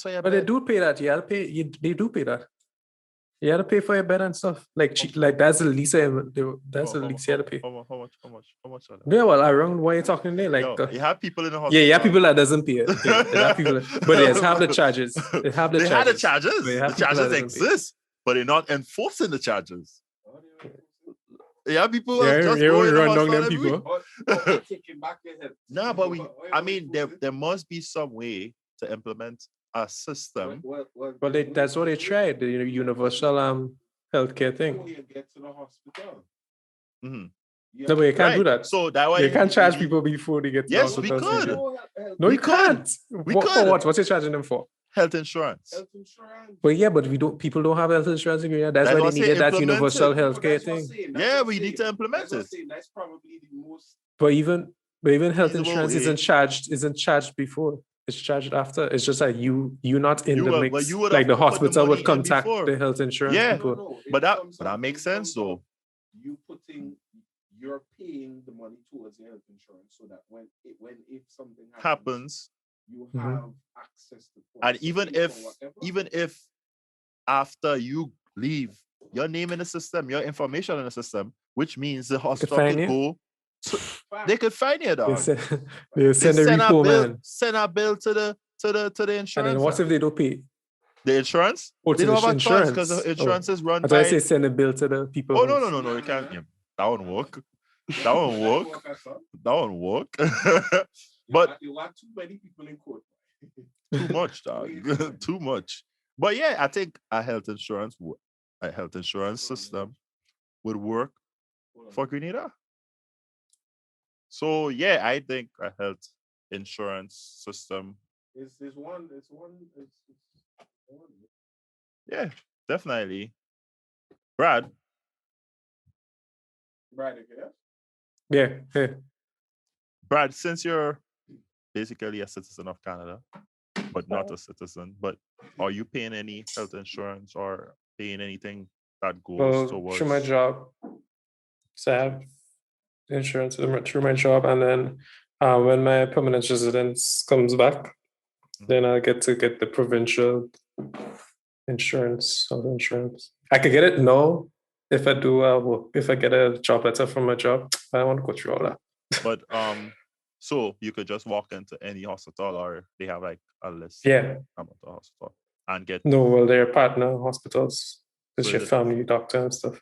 [SPEAKER 1] for your bed.
[SPEAKER 3] But they do pay that. You have to pay. They do pay that. You have to pay for your bed and stuff. Like that's the least. That's the least you have to pay.
[SPEAKER 1] How much?
[SPEAKER 3] Yeah, well, around what you're talking there, like
[SPEAKER 1] you have people in the hospital.
[SPEAKER 3] Yeah, you have people that doesn't pay it. Have people, but they have the charges. They have the charges.
[SPEAKER 1] The charges exist, but they're not enforcing the charges. Yeah, people just going run down them people. No, but there must be some way to implement a system.
[SPEAKER 3] Well, that's what they tried, the universal healthcare thing.
[SPEAKER 2] You get to the hospital.
[SPEAKER 1] Mm-hmm.
[SPEAKER 3] No, but you can't do that.
[SPEAKER 1] So that way
[SPEAKER 3] you can't charge people before they get to the hospital.
[SPEAKER 1] Yes, we could.
[SPEAKER 3] No, you can't.
[SPEAKER 1] We could.
[SPEAKER 3] For what? What's you charging them for?
[SPEAKER 1] Health insurance.
[SPEAKER 3] But yeah, but people don't have health insurance in Grenada. That's why they needed that universal healthcare thing.
[SPEAKER 1] Yeah, we need to implement it.
[SPEAKER 2] That's probably the most.
[SPEAKER 3] But even health insurance isn't charged before. It's charged after. It's just like you not in the mix. Like the hospital would contact the health insurance people.
[SPEAKER 2] No,
[SPEAKER 1] but that makes sense though.
[SPEAKER 2] You're paying the money towards the health insurance so that if something
[SPEAKER 1] happens,
[SPEAKER 2] you have access to.
[SPEAKER 1] And even if after you leave, your name in the system, your information in the system, which means the hospital could go. They could find you, dog.
[SPEAKER 3] They send a repo, man.
[SPEAKER 1] Send a bill to the insurance.
[SPEAKER 3] And then what if they don't pay?
[SPEAKER 1] The insurance? They don't have a choice because the insurance is run by.
[SPEAKER 3] I say send a bill to the people.
[SPEAKER 1] Oh no, they can't. Yeah, that won't work. That won't work. But
[SPEAKER 2] you want too many people in court.
[SPEAKER 1] Too much, dog. Too much. But yeah, I think a health insurance system would work for Grenada. So yeah, I think a health insurance system.
[SPEAKER 2] It's one.
[SPEAKER 1] Yeah, definitely. Brad.
[SPEAKER 3] Yeah.
[SPEAKER 1] Brad, since you're basically a citizen of Canada, but not a citizen, but are you paying any health insurance or paying anything that goes towards
[SPEAKER 3] through my job? So I have insurance through my job, and then when my permanent residence comes back, then I get the provincial insurance, health insurance. I could get it now if I do. If I get a job letter from my job, I don't want to go through all that.
[SPEAKER 1] But so you could just walk into any hospital, or they have like a list.
[SPEAKER 3] Yeah.
[SPEAKER 1] About the hospital and get.
[SPEAKER 3] No, well, they're partner hospitals. It's your family doctor and stuff.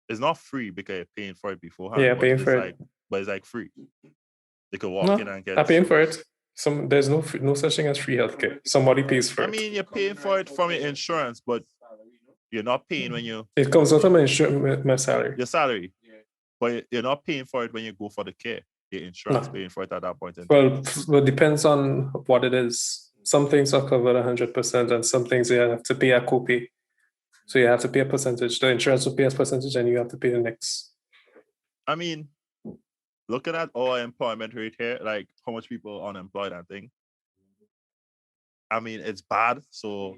[SPEAKER 1] It's not free because you're paying for it beforehand.
[SPEAKER 3] Yeah, paying for it.
[SPEAKER 1] But it's like free. They could walk in and get.
[SPEAKER 3] I'm paying for it. There's no such thing as free healthcare. Somebody pays for it.
[SPEAKER 1] I mean, you're paying for it from your insurance, but you're not paying when you.
[SPEAKER 3] It comes out of my salary.
[SPEAKER 1] Your salary. Yeah. But you're not paying for it when you go for the care. Your insurance paying for it at that point in
[SPEAKER 3] time. Well, it depends on what it is. Some things are covered 100%, and some things you have to pay a copay. So you have to pay a percentage. The insurance will pay a percentage, and you have to pay the next.
[SPEAKER 1] I mean, looking at our employment rate here, like how much people are unemployed and thing. I mean, it's bad. So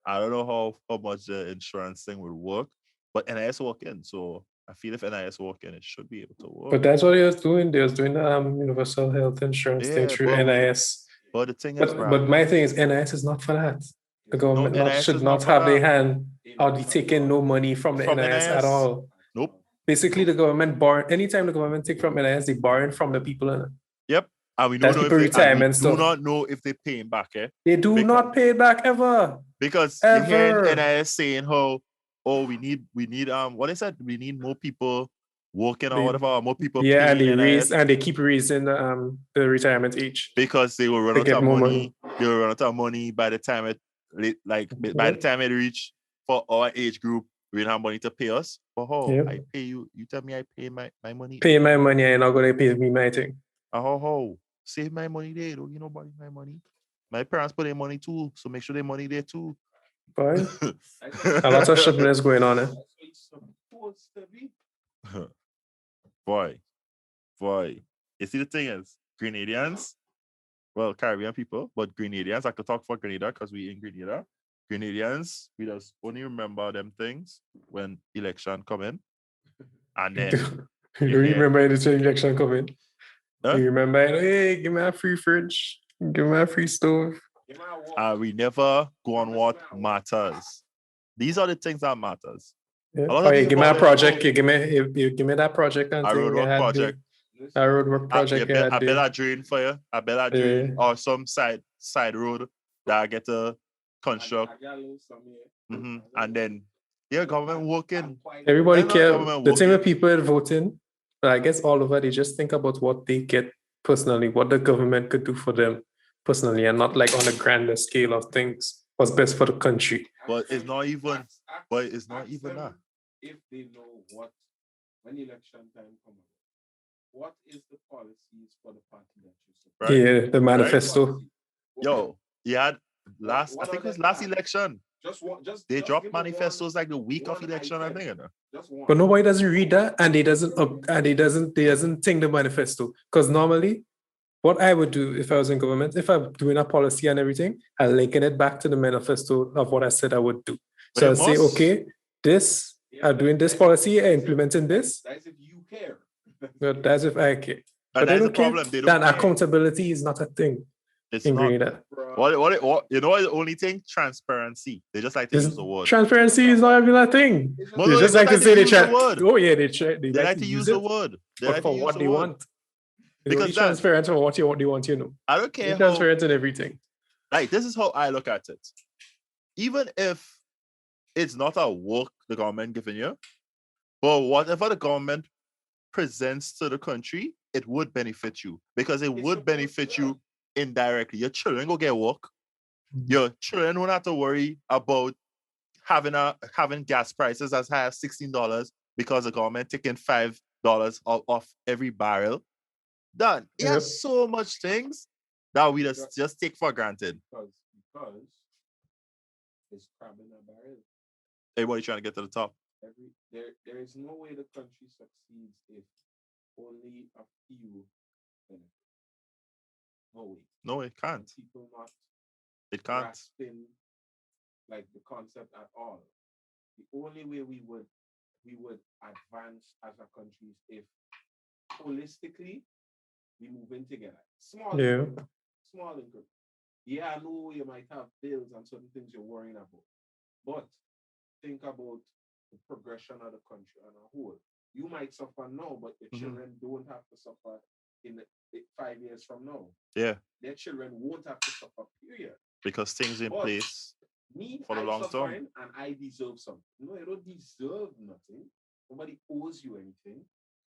[SPEAKER 1] I don't know how much the insurance thing will work, but NIS work in. So I feel if NIS work in, it should be able to work.
[SPEAKER 3] But that's what he was doing. They was doing the universal health insurance thing through NIS.
[SPEAKER 1] But the thing is,
[SPEAKER 3] but my thing is, NIS is not for that. The government should not have their hand or be taking no money from the NIS at all.
[SPEAKER 1] Nope.
[SPEAKER 3] Basically, the government borrow. Anytime the government take from NIS, they borrowing from the people.
[SPEAKER 1] Yep. And we
[SPEAKER 3] That's people retirement
[SPEAKER 1] do
[SPEAKER 3] stuff.
[SPEAKER 1] not know if they paying back, eh?
[SPEAKER 3] They do not pay it back ever.
[SPEAKER 1] Because you hear NIS saying how, we need what is that? We need more people working or whatever, more people
[SPEAKER 3] and
[SPEAKER 1] paying NIS.
[SPEAKER 3] They keep raising the retirement age.
[SPEAKER 1] Because they will run out of money. They will run out of money by the time by the time it reach for our age group, we don't have money to pay us. For how? Yep. I pay you. You tell me I pay my money.
[SPEAKER 3] Pay my money, you're not gonna pay me my thing.
[SPEAKER 1] How? Save my money there. Don't give nobody my money. My parents put their money too, so make sure their money there too.
[SPEAKER 3] Boy, a lot of shit is going on.
[SPEAKER 1] Boy. You see, the thing is, Grenadians, well, Caribbean people, but Grenadians, I could talk for Grenada because we in Grenada. Grenadians, we just only remember them things when election come in. And then
[SPEAKER 3] you don't remember anything election come in? Huh? You remember, hey, give me a free fridge, give me a free stove.
[SPEAKER 1] We never go on what matters. These are the things that matters.
[SPEAKER 3] Yeah. Give me a project. You give me that project and
[SPEAKER 1] a roadwork project.
[SPEAKER 3] A roadwork project.
[SPEAKER 1] I bet I drain for you. I bet I drain or some side road that I get to construct. Mm-hmm. And then government working.
[SPEAKER 3] Everybody care. The thing with people are voting, but I guess all over they just think about what they get personally, what the government could do for them personally, and not like on a grander scale of things. What's best for the country.
[SPEAKER 1] But it's not even that.
[SPEAKER 2] If they know when election time comes, what is the policies for the party that you support?
[SPEAKER 3] Right? Yeah, the manifesto.
[SPEAKER 1] Right? Yo, I think it was last election. They dropped manifestos like the week of election, I think.
[SPEAKER 3] But nobody doesn't read that, and they doesn't think the manifesto. Because normally, what I would do if I was in government, if I'm doing a policy and everything, I'm linking it back to the manifesto of what I said I would do. So I'll say, okay, I'm doing this policy, I'm implementing this.
[SPEAKER 2] That's if you care.
[SPEAKER 3] But that's if I care.
[SPEAKER 1] But that's the problem.
[SPEAKER 3] Then accountability is not a thing.
[SPEAKER 1] It's in Grenada. What you know the only thing? Transparency. They just like to use the word.
[SPEAKER 3] Transparency is not even a thing. They just like to say they try. Oh yeah, they
[SPEAKER 1] like to use the word.
[SPEAKER 3] But for what they want. Because transparent for what they want, you know.
[SPEAKER 1] I don't care.
[SPEAKER 3] Transparent in everything.
[SPEAKER 1] Like, this is how I look at it. Even if it's not a work the government giving you, but whatever the government presents to the country, it would benefit you. Because it would benefit you indirectly. Your children go get work. Your children don't have to worry about having gas prices as high as $16 because the government taking $5 off every barrel. Done. It has so much things that we just take for granted.
[SPEAKER 2] Because it's crab in a barrel.
[SPEAKER 1] Everybody trying to get to the top.
[SPEAKER 2] There is no way the country succeeds if only a few benefit. No way.
[SPEAKER 1] No, it can't.
[SPEAKER 2] People not
[SPEAKER 1] it can't
[SPEAKER 2] grasping like the concept at all. The only way we would advance as a country is if holistically we move in together. Small increment. Yeah, I know you might have bills and certain things you're worrying about. But think about the progression of the country as a whole. You might suffer now, but your children don't have to suffer in 5 years from now.
[SPEAKER 1] Yeah.
[SPEAKER 2] Their children won't have to suffer, period.
[SPEAKER 1] Because things in place for the long term.
[SPEAKER 2] And I deserve something. No, you don't deserve nothing. Nobody owes you anything.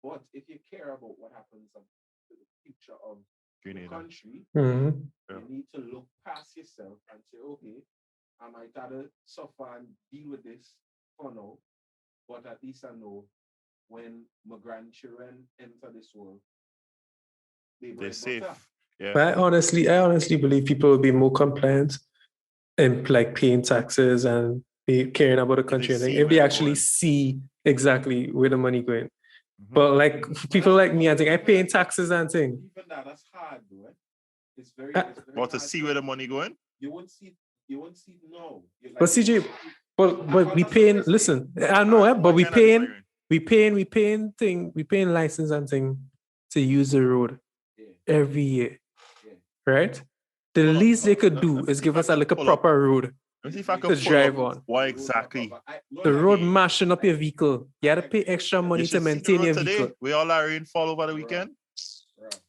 [SPEAKER 2] But if you care about what happens to the future of the country, you need to look past yourself and say, okay, I might have to suffer and deal with this for now, but at least I know when my grandchildren enter this world, they're safe.
[SPEAKER 1] Yeah.
[SPEAKER 3] I honestly believe people will be more compliant and like paying taxes and be caring about the country if they actually see exactly where the money going. But like people like me, I think I pay taxes and things.
[SPEAKER 2] Even that's hard, though. It's very
[SPEAKER 1] but to see where the money going?
[SPEAKER 2] You won't see no. Like,
[SPEAKER 3] but CJ, but we paying. Listen, I know, but we paying license and thing to use the road every year, right? The least they could do is give us a proper road.
[SPEAKER 1] Let me see if I can
[SPEAKER 3] to drive on.
[SPEAKER 1] What exactly?
[SPEAKER 3] The road mashing up your vehicle. You had to pay extra money to maintain your vehicle.
[SPEAKER 1] We all are rainfall over the weekend.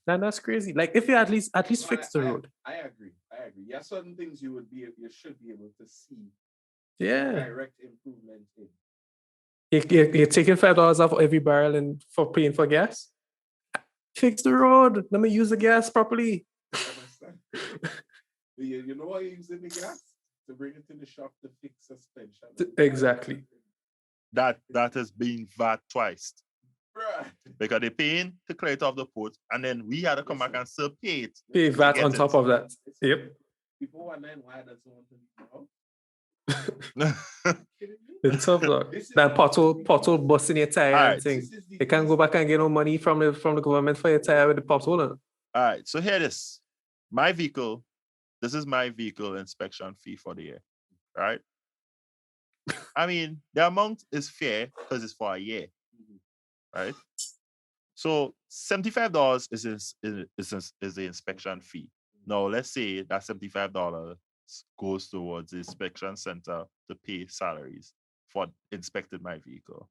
[SPEAKER 3] And that's crazy. Like if you at least fix the road.
[SPEAKER 2] I agree. Yeah, certain things you should be able to see.
[SPEAKER 3] Yeah.
[SPEAKER 2] Direct improvement in.
[SPEAKER 3] You're taking $5 off every barrel and for paying for gas. Fix the road. Let me use the gas properly.
[SPEAKER 2] You know why you're using the gas? To bring it to the shop to fix suspension.
[SPEAKER 3] Exactly.
[SPEAKER 1] That is being VAT twice.
[SPEAKER 2] Right.
[SPEAKER 1] Because they're paying to clear it off the port, and then we had to come back and still pay it.
[SPEAKER 3] Pay VAT on top of that. Yep.
[SPEAKER 2] People wonder why doesn't want to know.
[SPEAKER 3] It's tough dog. That pothole busting your tire and thing. They can't go back and get no money from the government for your tire with the pothole on.
[SPEAKER 1] All right, so here this. My vehicle, this is my vehicle inspection fee for the year. Right? I mean, the amount is fair because it's for a year. Right? So $75 is the inspection fee. Now let's say that $75 goes towards the inspection center to pay salaries for inspecting my vehicle.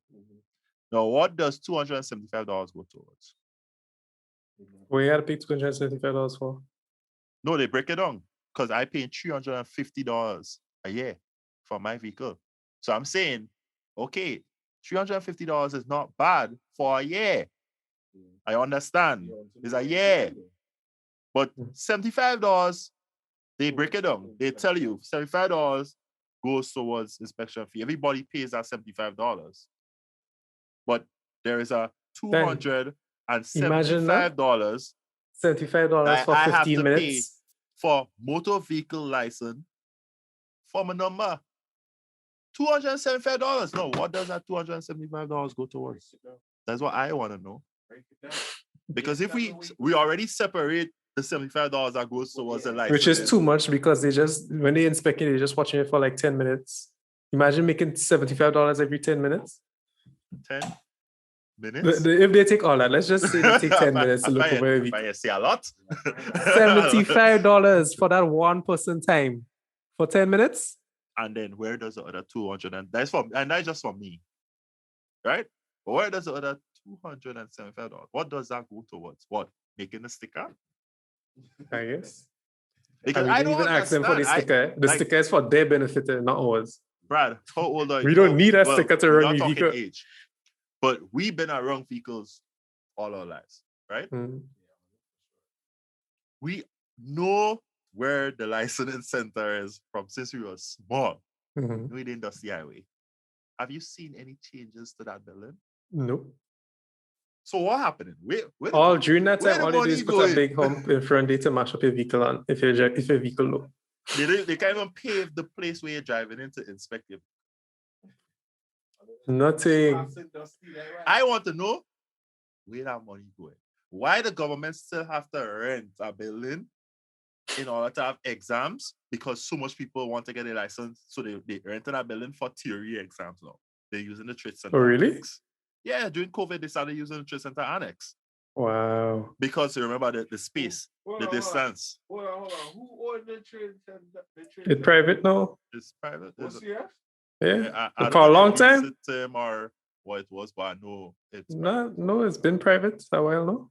[SPEAKER 1] Now, what does $275 go towards?
[SPEAKER 3] What you had to pay $275 for?
[SPEAKER 1] No, they break it down because I pay $350 a year for my vehicle. So I'm saying, okay, $350 is not bad for a year. I understand. It's a year. But $75, they break it down. They tell you $75 goes towards inspection fee. Everybody pays that $75. But there is a $275
[SPEAKER 3] $75 for 15 minutes
[SPEAKER 1] for motor vehicle license for my number. $275. No, what does that $275 go towards? That's what I want to know. Because if we already separate the $75 that goes towards the license,
[SPEAKER 3] which is too much because when they inspect it, they're just watching it for like 10 minutes. Imagine making $75 every 10 minutes.
[SPEAKER 1] 10 minutes?
[SPEAKER 3] If they take all that, let's just say they take 10 minutes to look over every.
[SPEAKER 1] I say a lot.
[SPEAKER 3] $75 for that one person time for 10 minutes.
[SPEAKER 1] And then where does the other 200 and that's just for me, right? But where does the other $275? What does that go towards? What, making a sticker?
[SPEAKER 3] I guess.
[SPEAKER 1] Because
[SPEAKER 3] I don't even ask them for the sticker. The sticker is for their benefit, not ours.
[SPEAKER 1] Brad, how old are you?
[SPEAKER 3] We don't need a sticker to run your vehicle.
[SPEAKER 1] Age, but we've been around vehicles all our lives, right? We know where the licensing center is from since we were small. We didn't just the highway. Have you seen any changes to that building?
[SPEAKER 3] Nope.
[SPEAKER 1] So what happened?
[SPEAKER 3] During that time, all they do is put a big hump in front to mash up your vehicle on if your vehicle low.
[SPEAKER 1] They can't even pave the place where you're driving in to inspect it.
[SPEAKER 3] Nothing.
[SPEAKER 1] I want to know where that money going. Why the government still have to rent a building in order to have exams? Because so much people want to get a license, so they rented a building for theory exams now. They're using the trade center.
[SPEAKER 3] Oh, really?
[SPEAKER 1] Annex. Yeah, during COVID, they started using the trade center annex.
[SPEAKER 3] Wow.
[SPEAKER 1] Because you remember the space, the distance.
[SPEAKER 2] Hold on. Who owned the trade center?
[SPEAKER 3] It's private now?
[SPEAKER 1] It's private.
[SPEAKER 3] Yeah. For a long time?
[SPEAKER 1] Or what it was, but I know it's
[SPEAKER 3] no, it's been private a while now.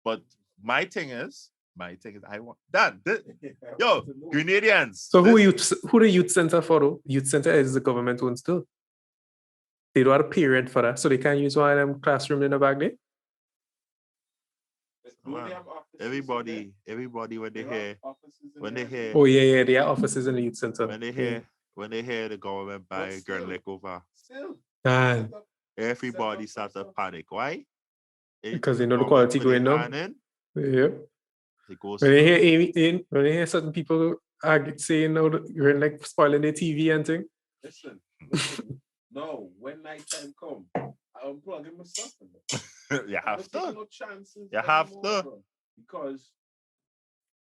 [SPEAKER 1] But my thing is I want Dan. Grenadians.
[SPEAKER 3] So who the youth center for though? Youth center is the government owned still. They don't have a period for that, so they can't use one of them classroom in the back there.
[SPEAKER 1] Everybody when they hear.
[SPEAKER 3] Oh yeah, they have offices in the youth center.
[SPEAKER 1] When they hear the government buy Grand Lake over, everybody starts to panic. Why?
[SPEAKER 3] Because they know the quality going down. Yeah. When they hear certain people saying Grand Lake spoiling their TV and thing.
[SPEAKER 2] Listen. No, when nighttime come, I'm plugging myself in there.
[SPEAKER 1] You have to.
[SPEAKER 2] No chances.
[SPEAKER 1] You have to.
[SPEAKER 2] Because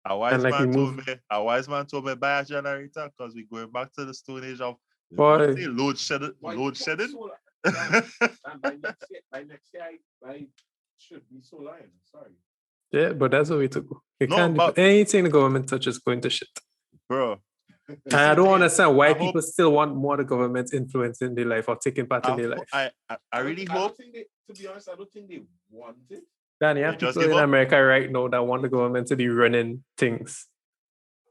[SPEAKER 1] a wise man told me buy a generator because we're going back to the Stone Age of load shedding.
[SPEAKER 2] By next year, I should be solar. Sorry.
[SPEAKER 3] Yeah, but that's the way to go. You
[SPEAKER 1] No,
[SPEAKER 3] can't
[SPEAKER 1] but-
[SPEAKER 3] anything the government touches going to shit.
[SPEAKER 1] Bro.
[SPEAKER 3] And I don't understand why
[SPEAKER 1] I
[SPEAKER 3] people still want more the government's influence in their life or taking part in their life.
[SPEAKER 1] I really hope.
[SPEAKER 2] To be honest, I don't think they want it.
[SPEAKER 3] Dan, you have people in America right now that want the government to be running things.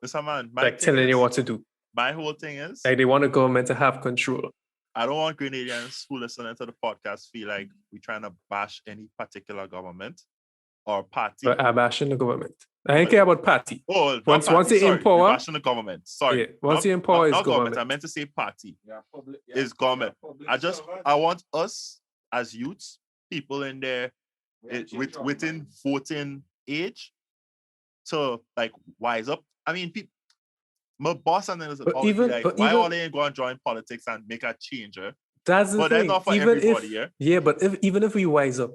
[SPEAKER 1] Listen, man,
[SPEAKER 3] like telling you what to do.
[SPEAKER 1] My whole thing is
[SPEAKER 3] like they want the government to have control.
[SPEAKER 1] I don't want Grenadians who listen to the podcast feel like we're trying to bash any particular government or party.
[SPEAKER 3] But I'm bashing the government. I don't care about party.
[SPEAKER 1] Oh,
[SPEAKER 3] once
[SPEAKER 1] party.
[SPEAKER 3] You're in power,
[SPEAKER 1] you're bashing the government. Sorry.
[SPEAKER 3] Yeah, once you're in power, it's government.
[SPEAKER 1] I meant to say party.
[SPEAKER 2] Yeah,
[SPEAKER 1] it's government. I want us as youths, people in there within voting age, to like wise up. I mean, people. My boss and then is always like, why all they go and join politics and make a change?
[SPEAKER 3] That's the thing.
[SPEAKER 1] That's not for everybody.
[SPEAKER 3] Yeah, but even if we wise up,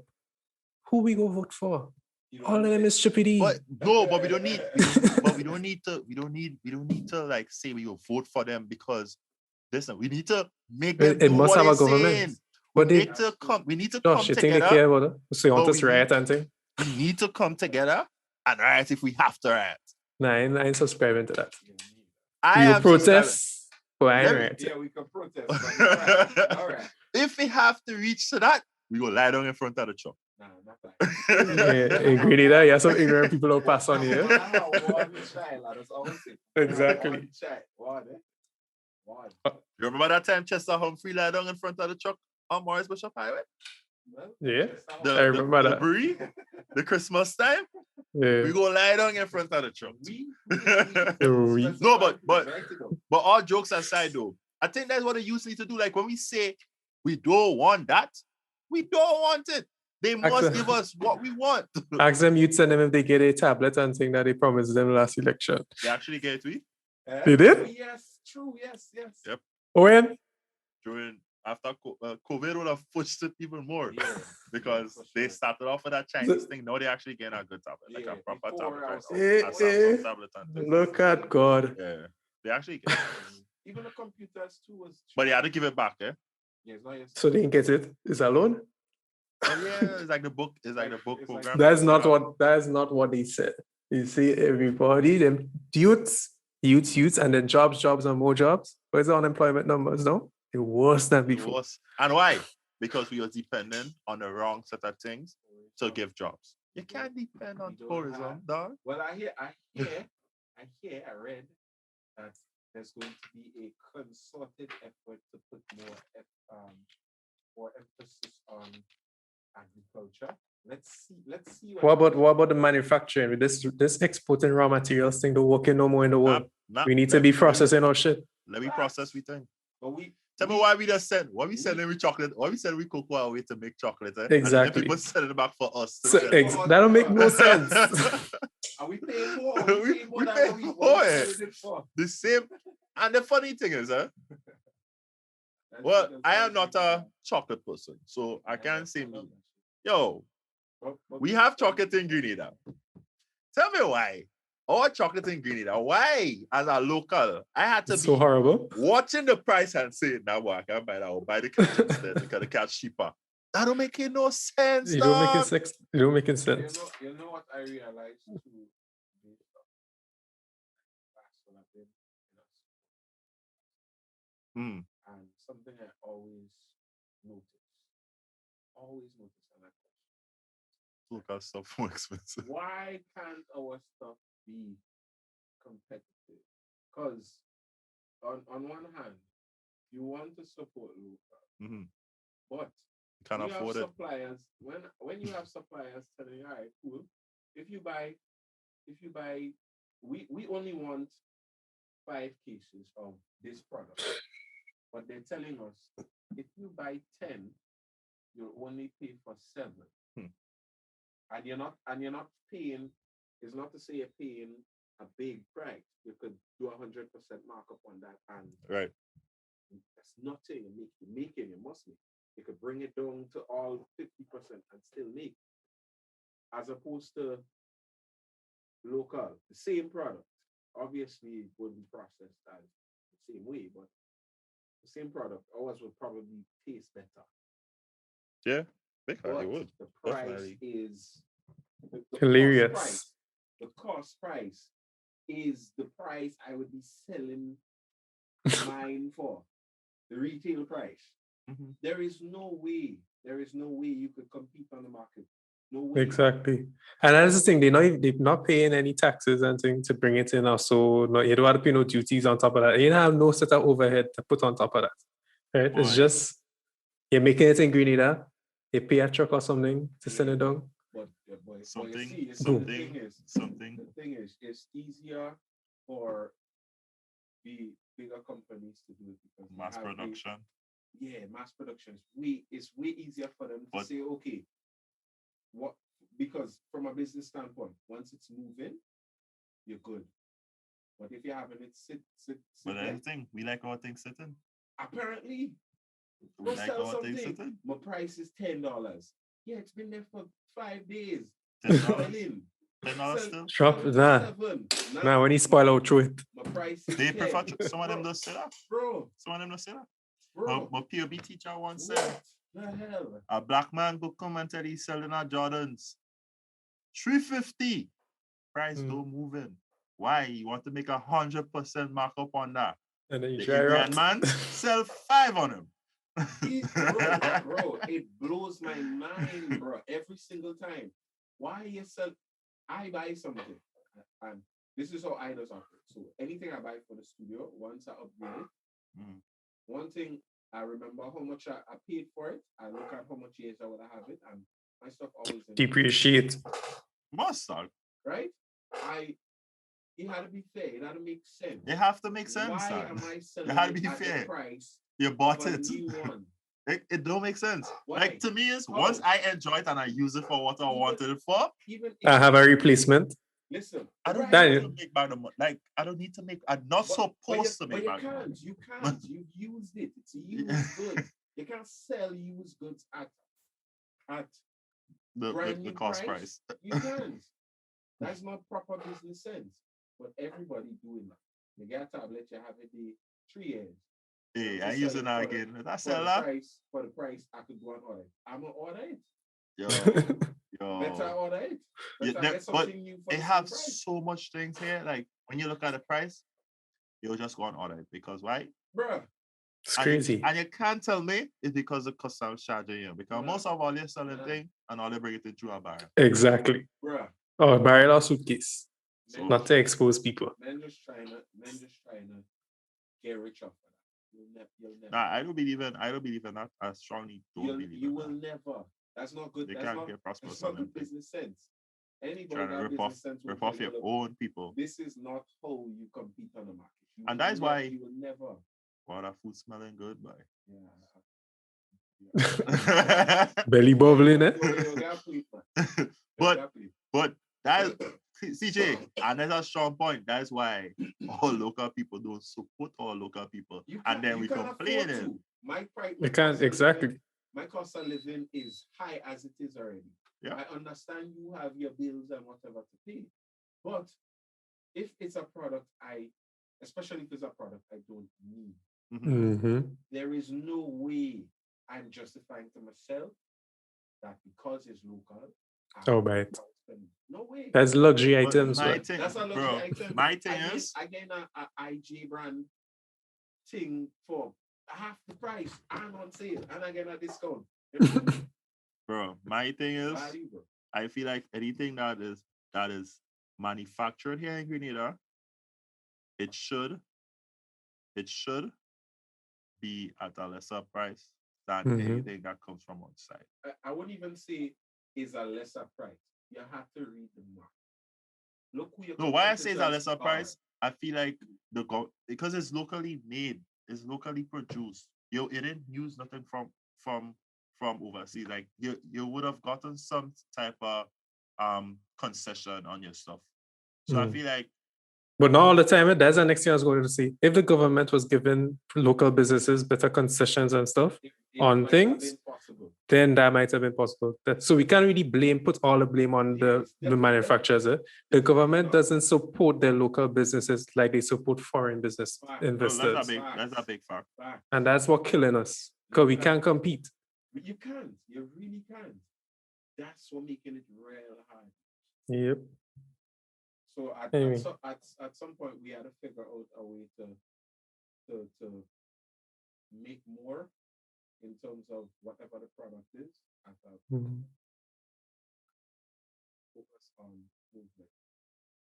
[SPEAKER 3] who we go vote for? All of them is stupidity.
[SPEAKER 1] But we don't need. We don't need to like say we will vote for them because listen, we need to make them. It must have a government. Saying.
[SPEAKER 3] But
[SPEAKER 1] we need to come
[SPEAKER 3] Josh, you
[SPEAKER 1] together.
[SPEAKER 3] Think they care about it? So you want us to riot and thing?
[SPEAKER 1] We need to come together and riot if we have to riot.
[SPEAKER 3] Nah, I ain't subscribing to that.
[SPEAKER 1] I
[SPEAKER 3] protest.
[SPEAKER 2] Yeah, we can protest. All right.
[SPEAKER 1] If we have to reach to that, we go lie down in front of the truck.
[SPEAKER 2] Nah, not that.
[SPEAKER 3] Agree that. Yeah, some ignorant people will pass on here. Exactly.
[SPEAKER 1] You remember that time Chester Humphrey lied down in front of the truck on Morris Bishop Highway?
[SPEAKER 3] Yeah, I remember that.
[SPEAKER 1] The Christmas time.
[SPEAKER 3] Yeah.
[SPEAKER 1] We go lie down in front of the truck. No, but all jokes aside though, I think that's what the youth need to do. Like when we say we don't want that, we don't want it. They must give us what we want.
[SPEAKER 3] Ask them, you'd send them if they get a tablet and thing that they promised them last election.
[SPEAKER 1] They actually get it,
[SPEAKER 3] They did?
[SPEAKER 2] Yes, true, yes.
[SPEAKER 1] Yep.
[SPEAKER 3] When?
[SPEAKER 1] After COVID would have pushed it even more because they started off with that Chinese thing. Now they actually getting a good tablet, like a proper tablet.
[SPEAKER 3] Look at God.
[SPEAKER 1] Yeah, they actually get it.
[SPEAKER 2] Even the computers too was.
[SPEAKER 1] But they had to give it back, eh?
[SPEAKER 2] Yeah, it's not
[SPEAKER 3] so they didn't get it. It's a loan.
[SPEAKER 1] Oh, yeah, it's like the book. It's like the book program.
[SPEAKER 3] That's not what they said. You see, everybody, them youths, and then jobs, and more jobs. Where's the unemployment numbers now? It worse than before.
[SPEAKER 1] And why? Because we are dependent on the wrong set of things to give jobs. You can't depend on tourism, dog.
[SPEAKER 2] Well, I read that there's going to be a concerted effort to put more emphasis on agriculture. Let's see.
[SPEAKER 3] What about the manufacturing? With this exporting raw materials thing, they're working no more in the world. We need to be processing our shit.
[SPEAKER 1] Let me process we think.
[SPEAKER 2] But
[SPEAKER 1] tell me why we just send. Why we sending we chocolate? Why we sending we cocoa away to make chocolate? Eh?
[SPEAKER 3] Exactly.
[SPEAKER 1] And then people sending it back for us.
[SPEAKER 3] That don't make no sense.
[SPEAKER 2] Are we paying more?
[SPEAKER 1] We paying more. The same. And the funny thing is, well, I am not a chocolate person, so I can't say me. Yo, we have chocolate in Grenada. Tell me why. Our chocolate in Grenada. Why, as a local, I had to be
[SPEAKER 3] so horrible
[SPEAKER 1] watching the price and saying, "Now, I can't buy that. I'll buy the catch instead because the catch cheaper." That don't make no sense.
[SPEAKER 3] You don't make it sense.
[SPEAKER 2] You know what I realized too. And something I always notice, and I question.
[SPEAKER 1] Look at stuff more expensive.
[SPEAKER 2] Why can't our stuff be competitive? Because on one hand, you want to support local, but
[SPEAKER 1] you can't afford it.
[SPEAKER 2] Suppliers, when you have suppliers telling you, all right, cool, if you buy, we only want 5 cases of this product. But they're telling us if you buy 10, you'll only pay for 7. And you're not paying, it's not to say you're paying a big price. You could do 100% markup on that, and
[SPEAKER 1] right.
[SPEAKER 2] That's nothing. You're making, you must make. You could bring it down to all 50% and still make. As opposed to local, the same product. Obviously, it wouldn't be processed as the same way, but the same product, ours would probably taste better.
[SPEAKER 1] Yeah, because it would.
[SPEAKER 2] The price is
[SPEAKER 3] Hilarious.
[SPEAKER 2] The cost price is the price I would be selling mine for. The retail price.
[SPEAKER 1] Mm-hmm.
[SPEAKER 2] There is no way you could compete on the market. No way.
[SPEAKER 3] Exactly. And that's the thing, they're not paying any taxes and things to bring it in, or so you don't have to pay no duties on top of that. You don't have no set of overhead to put on top of that. Right?
[SPEAKER 1] Boy.
[SPEAKER 3] It's just you're making it in Grenada, you pay a truck or something to send it down.
[SPEAKER 2] But
[SPEAKER 1] something.
[SPEAKER 2] The thing is, it's easier for the bigger companies to do it because
[SPEAKER 1] mass production.
[SPEAKER 2] Mass production is way easier for them to say, okay, what? Because from a business standpoint, once it's moving, you're good. But if you're having it sit
[SPEAKER 1] but that's the thing, we like our things sitting.
[SPEAKER 2] Apparently,
[SPEAKER 1] we like our things sitting.
[SPEAKER 2] My price is $10. Yeah, it's been there for 5 days.
[SPEAKER 1] $10 still?
[SPEAKER 3] Drop that. Now when you spoil out through it.
[SPEAKER 2] My price is
[SPEAKER 1] they
[SPEAKER 2] 10.
[SPEAKER 1] prefer some of them don't say that.
[SPEAKER 2] Bro.
[SPEAKER 1] Some of them don't say that.
[SPEAKER 2] Bro.
[SPEAKER 1] My POB teacher once said,
[SPEAKER 2] the hell?
[SPEAKER 1] A black man go come and tell he's selling our Jordans. $350. Price don't move in. Why? You want to make 100% markup on that.
[SPEAKER 3] And then you
[SPEAKER 1] the Indian man sell 5 on him.
[SPEAKER 2] Bro, it blows my mind, bro. Every single time. Why you sell? I buy something, and this is how I does operate. So anything I buy for the studio, once I upgrade it, one thing I remember how much I paid for it. I look at how much years I would have it, and my stuff always
[SPEAKER 3] depreciate.
[SPEAKER 1] Must have.
[SPEAKER 2] Right? It had to be fair. It had to make sense.
[SPEAKER 1] It have to make sense.
[SPEAKER 2] Why am I selling
[SPEAKER 1] it had to be
[SPEAKER 2] at
[SPEAKER 1] fair.
[SPEAKER 2] the price?
[SPEAKER 1] You bought it.
[SPEAKER 2] New one?
[SPEAKER 1] It don't make sense.
[SPEAKER 2] Why?
[SPEAKER 1] Like to me, is once I enjoy it and I use it for what I wanted it for.
[SPEAKER 3] I have a replacement.
[SPEAKER 2] Listen,
[SPEAKER 1] I don't need to make back the money. Like I don't need to make. I'm not supposed to make back the money.
[SPEAKER 2] You can't. You used it. It's a used good. You can't sell used goods at
[SPEAKER 1] the cost price.
[SPEAKER 2] You can't. That's not proper business sense. But everybody doing that. You get a tablet, you have it the 3 years.
[SPEAKER 1] Hey, I use it now again. That's a lot.
[SPEAKER 2] For the price, I could go and order it. I'm gonna order it.
[SPEAKER 1] Yo.
[SPEAKER 2] Better order it.
[SPEAKER 1] But they have so much things here. Like when you look at the price, you'll just go and order it because why?
[SPEAKER 2] Bruh.
[SPEAKER 3] It's crazy.
[SPEAKER 1] And you can't tell me it's because the customs charging you. Because most of all you're selling thing and all they bring it in through a barrel.
[SPEAKER 3] Exactly.
[SPEAKER 2] Bruh.
[SPEAKER 3] Oh, a barrel or suitcase. So, not to expose people.
[SPEAKER 2] Men just trying to get rich off of that. You'll never.
[SPEAKER 1] Nah, I don't believe in that. I strongly don't believe
[SPEAKER 2] you will never. That's not good. That's not good business sense. Anybody
[SPEAKER 1] trying to rip off your own people.
[SPEAKER 2] This is not how you compete on the market.
[SPEAKER 1] And that's why
[SPEAKER 2] you will never.
[SPEAKER 1] Wow, that food smelling good, boy.
[SPEAKER 2] Yeah.
[SPEAKER 3] Belly bubbling, eh?
[SPEAKER 1] But that CJ, and that's a strong point. That's why all local people don't support all local people, and then we complain it.
[SPEAKER 3] You can't exactly.
[SPEAKER 2] My cost of living is high as it is already.
[SPEAKER 1] Yeah.
[SPEAKER 2] I understand you have your bills and whatever to pay, but if it's a product especially if it's a product I don't need, there is no way I'm justifying to myself that because it's local.
[SPEAKER 3] Oh, right.
[SPEAKER 2] No way.
[SPEAKER 3] That's luxury items.
[SPEAKER 1] That's
[SPEAKER 2] a luxury item.
[SPEAKER 1] My thing is,
[SPEAKER 2] again, a IG brand thing for half the price and on sale, and I get a discount.
[SPEAKER 1] Bro, my thing is, I feel like anything that is manufactured here in Grenada, it should be at a lesser price than anything that comes from outside.
[SPEAKER 2] I wouldn't even say is a lesser price. You have to read the market. Look who you're.
[SPEAKER 1] No, why I say it's a lesser price, I feel like because it's locally made, it's locally produced. You didn't use nothing from overseas. Like you would have gotten some type of concession on your stuff. So I feel like.
[SPEAKER 3] But not all the time. That's the next thing I was going to say. If the government was giving local businesses better concessions and stuff on things, then that might have been possible. So we can't really put all the blame on the manufacturers. The government doesn't support their local businesses like they support foreign business investors.
[SPEAKER 1] That's a big fact.
[SPEAKER 3] And that's what's killing us because we can't compete.
[SPEAKER 2] You can't. You really can't. That's what making it real hard.
[SPEAKER 3] Yep.
[SPEAKER 2] So
[SPEAKER 3] Anyway.
[SPEAKER 2] at some point we had to figure out a way to make more in terms of whatever the product is and focus on movement.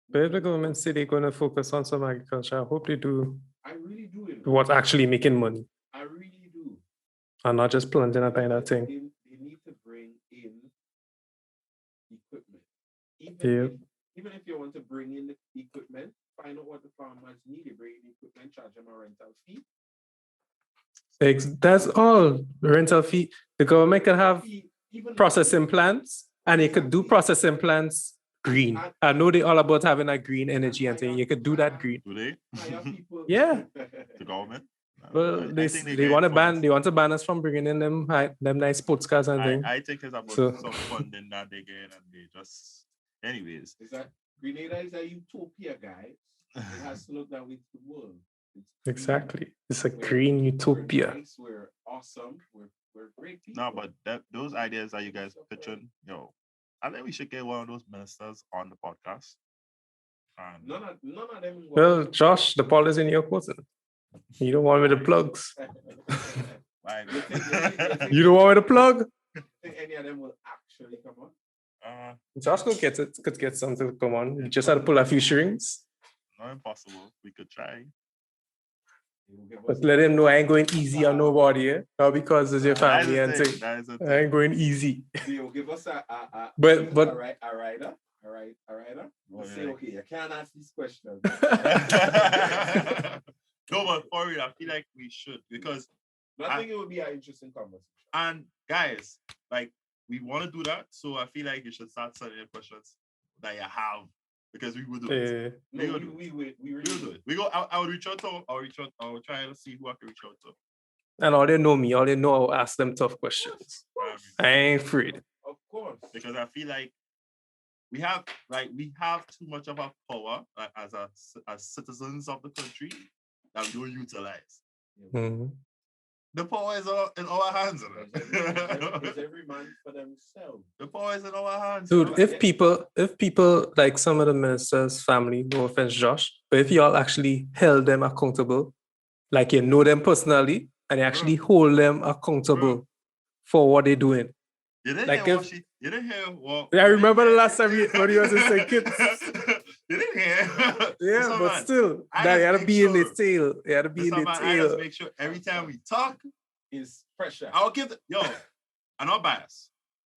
[SPEAKER 3] But if the government say they're going to focus on some agriculture, I hope they do.
[SPEAKER 2] I really do.
[SPEAKER 3] What's actually making money.
[SPEAKER 2] I really do.
[SPEAKER 3] And not just plunging and buying that thing.
[SPEAKER 2] They need to bring in equipment. Even if you want to bring in the equipment, find out what the farmers need. They bring in equipment, charge them a rental fee.
[SPEAKER 3] That's all. Rental fee. The government can have processing plants, and they could do processing plants green. I know they're all about having a green energy and thing. You could do that green.
[SPEAKER 1] Do they?
[SPEAKER 3] Yeah.
[SPEAKER 1] The government?
[SPEAKER 3] Well, they want to ban us from bringing in them nice sports cars and things.
[SPEAKER 1] I think it's about some funding that they get and they just... Anyways.
[SPEAKER 2] Is that Grenada is a utopia, guys. It has to look that way to the world.
[SPEAKER 3] Exactly. It's a green utopia.
[SPEAKER 2] We're nice, we're awesome. We're great people.
[SPEAKER 1] No, but those ideas that you guys pitching, I think we should get one of those ministers on the podcast.
[SPEAKER 2] None of them.
[SPEAKER 3] Well, Josh, the ball is in your court. You don't want me to plugs. You don't want me to plug?
[SPEAKER 2] Think any of them will actually come on?
[SPEAKER 3] Josh could get something to come on. You just had to pull a few strings.
[SPEAKER 1] Not impossible. We could try.
[SPEAKER 3] But let him know I ain't going easy on nobody, not because it's your family and thing. I ain't going easy.
[SPEAKER 2] You'll give us a rider. We'll say, okay, you can't ask these questions.
[SPEAKER 1] No, but for real, I feel like we should, because
[SPEAKER 2] I think it would be an interesting conversation.
[SPEAKER 1] And guys, like, we want to do that, so I feel like you should start sending your questions that you have, because we will do it. We will do it. We go. I'll reach out to. I'll try to see who I can reach out to.
[SPEAKER 3] And all they know me. All they know, I'll ask them tough questions. I ain't afraid.
[SPEAKER 2] Of course,
[SPEAKER 1] because I feel like we have too much of our power as citizens of the country that we don't utilize.
[SPEAKER 3] Mm-hmm.
[SPEAKER 1] The power is in our hands.
[SPEAKER 2] Is every man for themselves.
[SPEAKER 1] The power is in our hands.
[SPEAKER 3] Dude, if people like some of the ministers' family, no offense, Josh, but if y'all actually held them accountable, like you know them personally, and you actually hold them accountable for what they're doing.
[SPEAKER 1] You didn't
[SPEAKER 3] like
[SPEAKER 1] hear you didn't hear what...
[SPEAKER 3] I remember the last time when he was in St. Kitts.
[SPEAKER 1] You didn't hear?
[SPEAKER 3] Yeah, but still, that you had to be in the tail. You had to be in the tail.
[SPEAKER 1] I just make sure every time we talk,
[SPEAKER 2] is pressure.
[SPEAKER 1] I'll give I'm not biased.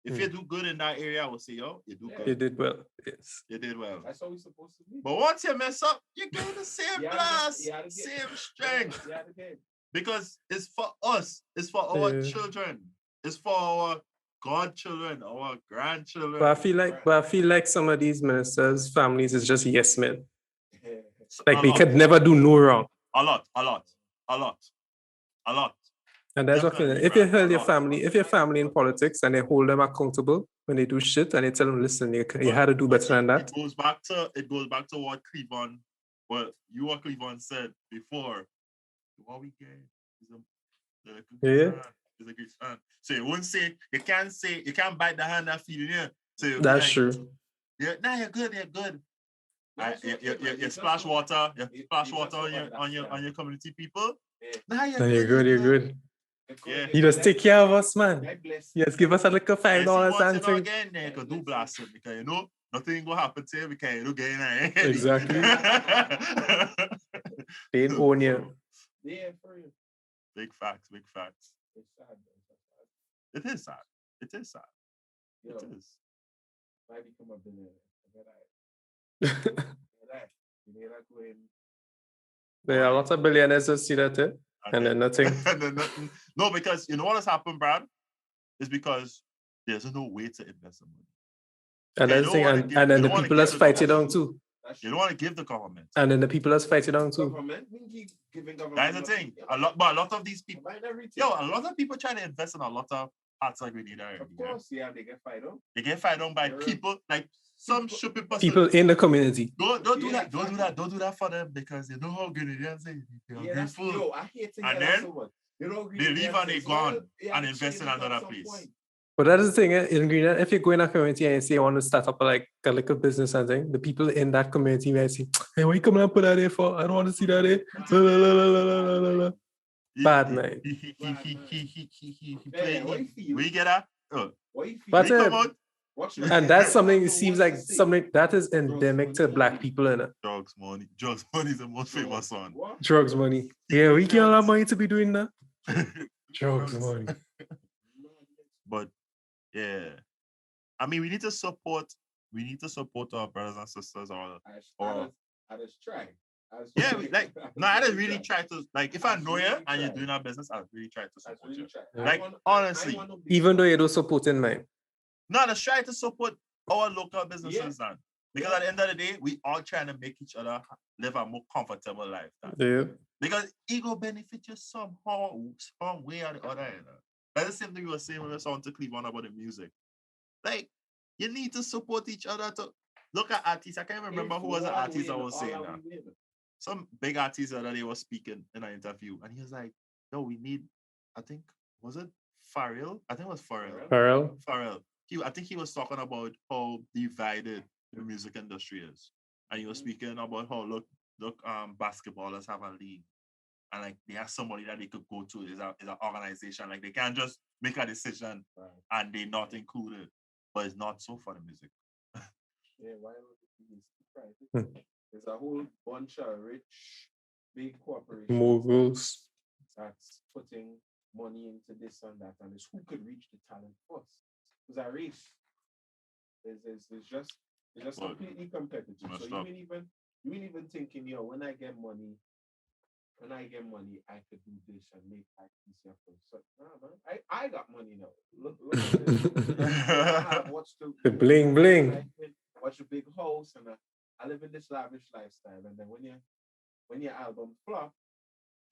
[SPEAKER 1] If you do good in that area, I will say, you do good.
[SPEAKER 3] You did well. Yes.
[SPEAKER 1] You did well.
[SPEAKER 2] That's how we're supposed to be.
[SPEAKER 1] But once you mess up, you get the same blast, same strength. Because it's for us. It's for our children. It's for our godchildren, our grandchildren.
[SPEAKER 3] But I feel like some of these ministers' families is just yes men. Like they could never do no wrong.
[SPEAKER 1] A lot.
[SPEAKER 3] And that's what if you hold if your family in politics and they hold them accountable when they do shit and they tell them, listen, you had to do better than that.
[SPEAKER 1] It goes back to what Cleveland said before. What we get is a great fan. So you won't say, you can't bite the hand that feeding you. So
[SPEAKER 3] that's true.
[SPEAKER 1] You're good. You splash water on your community people.
[SPEAKER 3] You're good. Yeah. You just take care of us, man. Yes, give us a little $5 and thing.
[SPEAKER 1] Again, then you can do blast it because nothing will happen to you because you don't get in.
[SPEAKER 3] Exactly. They don't own you.
[SPEAKER 2] Yeah, for you.
[SPEAKER 1] Big facts.
[SPEAKER 2] It's sad.
[SPEAKER 1] It is sad. It is.
[SPEAKER 2] Might become a billionaire.
[SPEAKER 3] There are lots of billionaires that see that, and then nothing.
[SPEAKER 1] No, because you know what has happened, Brad? It's because there's no way to invest the money.
[SPEAKER 3] And that's the thing, and then the people that's fighting on too.
[SPEAKER 1] You don't want to give the government.
[SPEAKER 3] And then the people that's fighting on too.
[SPEAKER 1] That's the thing. A lot of these people. A lot of people try to invest in a lot of parts of Grenada.
[SPEAKER 2] Of course, they get fired on.
[SPEAKER 1] They get fired on by people like some stupid person.
[SPEAKER 3] People in the community.
[SPEAKER 1] Don't do that. Don't do that for them because they know how Grenadians say they're grateful.
[SPEAKER 2] I hate to
[SPEAKER 1] and then they leave and they gone and invest in another place.
[SPEAKER 3] But that is the thing, in Greenland, if you go in a community and you say you want to start up like a little business and thing, the people in that community may say, hey, why you coming and put that there for? I don't want to see that there. Bad man.
[SPEAKER 1] We get that?
[SPEAKER 3] But and that's something, it seems like something that is endemic to black people in it.
[SPEAKER 1] Drugs money is the most famous one.
[SPEAKER 3] Drugs money. Yeah, we get all that money to be doing that. Drugs money.
[SPEAKER 1] But yeah, I mean, we need to support our brothers and sisters.
[SPEAKER 2] I just try.
[SPEAKER 1] Yeah, I just really try to, like, if I know you and you're doing our business, I really try to support you. Like, honestly,
[SPEAKER 3] even though you don't support in mine.
[SPEAKER 1] No, just try to support our local businesses, man. Because at the end of the day, we all trying to make each other live a more comfortable life.
[SPEAKER 3] Yeah.
[SPEAKER 1] Because it will benefit you somehow, some way or the other. You know? That's the same thing we were saying when we were talking to Cleveland about the music. Like, you need to support each other to look at artists. I can't remember who was the artist I was saying that. Some big artist that they were speaking in an interview, and he was like, "No, we need." I think was it Pharrell? I think it was Pharrell. Pharrell. I think he was talking about how divided the music industry is, and he was speaking about how look, basketballers have a league, and like they have somebody that they could go to is an organization. Like they can't just make a decision and they're not included. But it's not so for the music.
[SPEAKER 2] Yeah, why would it be private? There's a whole bunch of rich, big corporations.
[SPEAKER 3] Moguls.
[SPEAKER 2] That's putting money into this and that, and it's who could reach the talent first. It's a race. It's just completely competitive. So you ain't even thinking, when I get money, I could do this and make like easier for so man, I got money now. Look at what's the
[SPEAKER 3] bling bling.
[SPEAKER 2] Watch a big house and I live in this lavish lifestyle, and then when your album flop,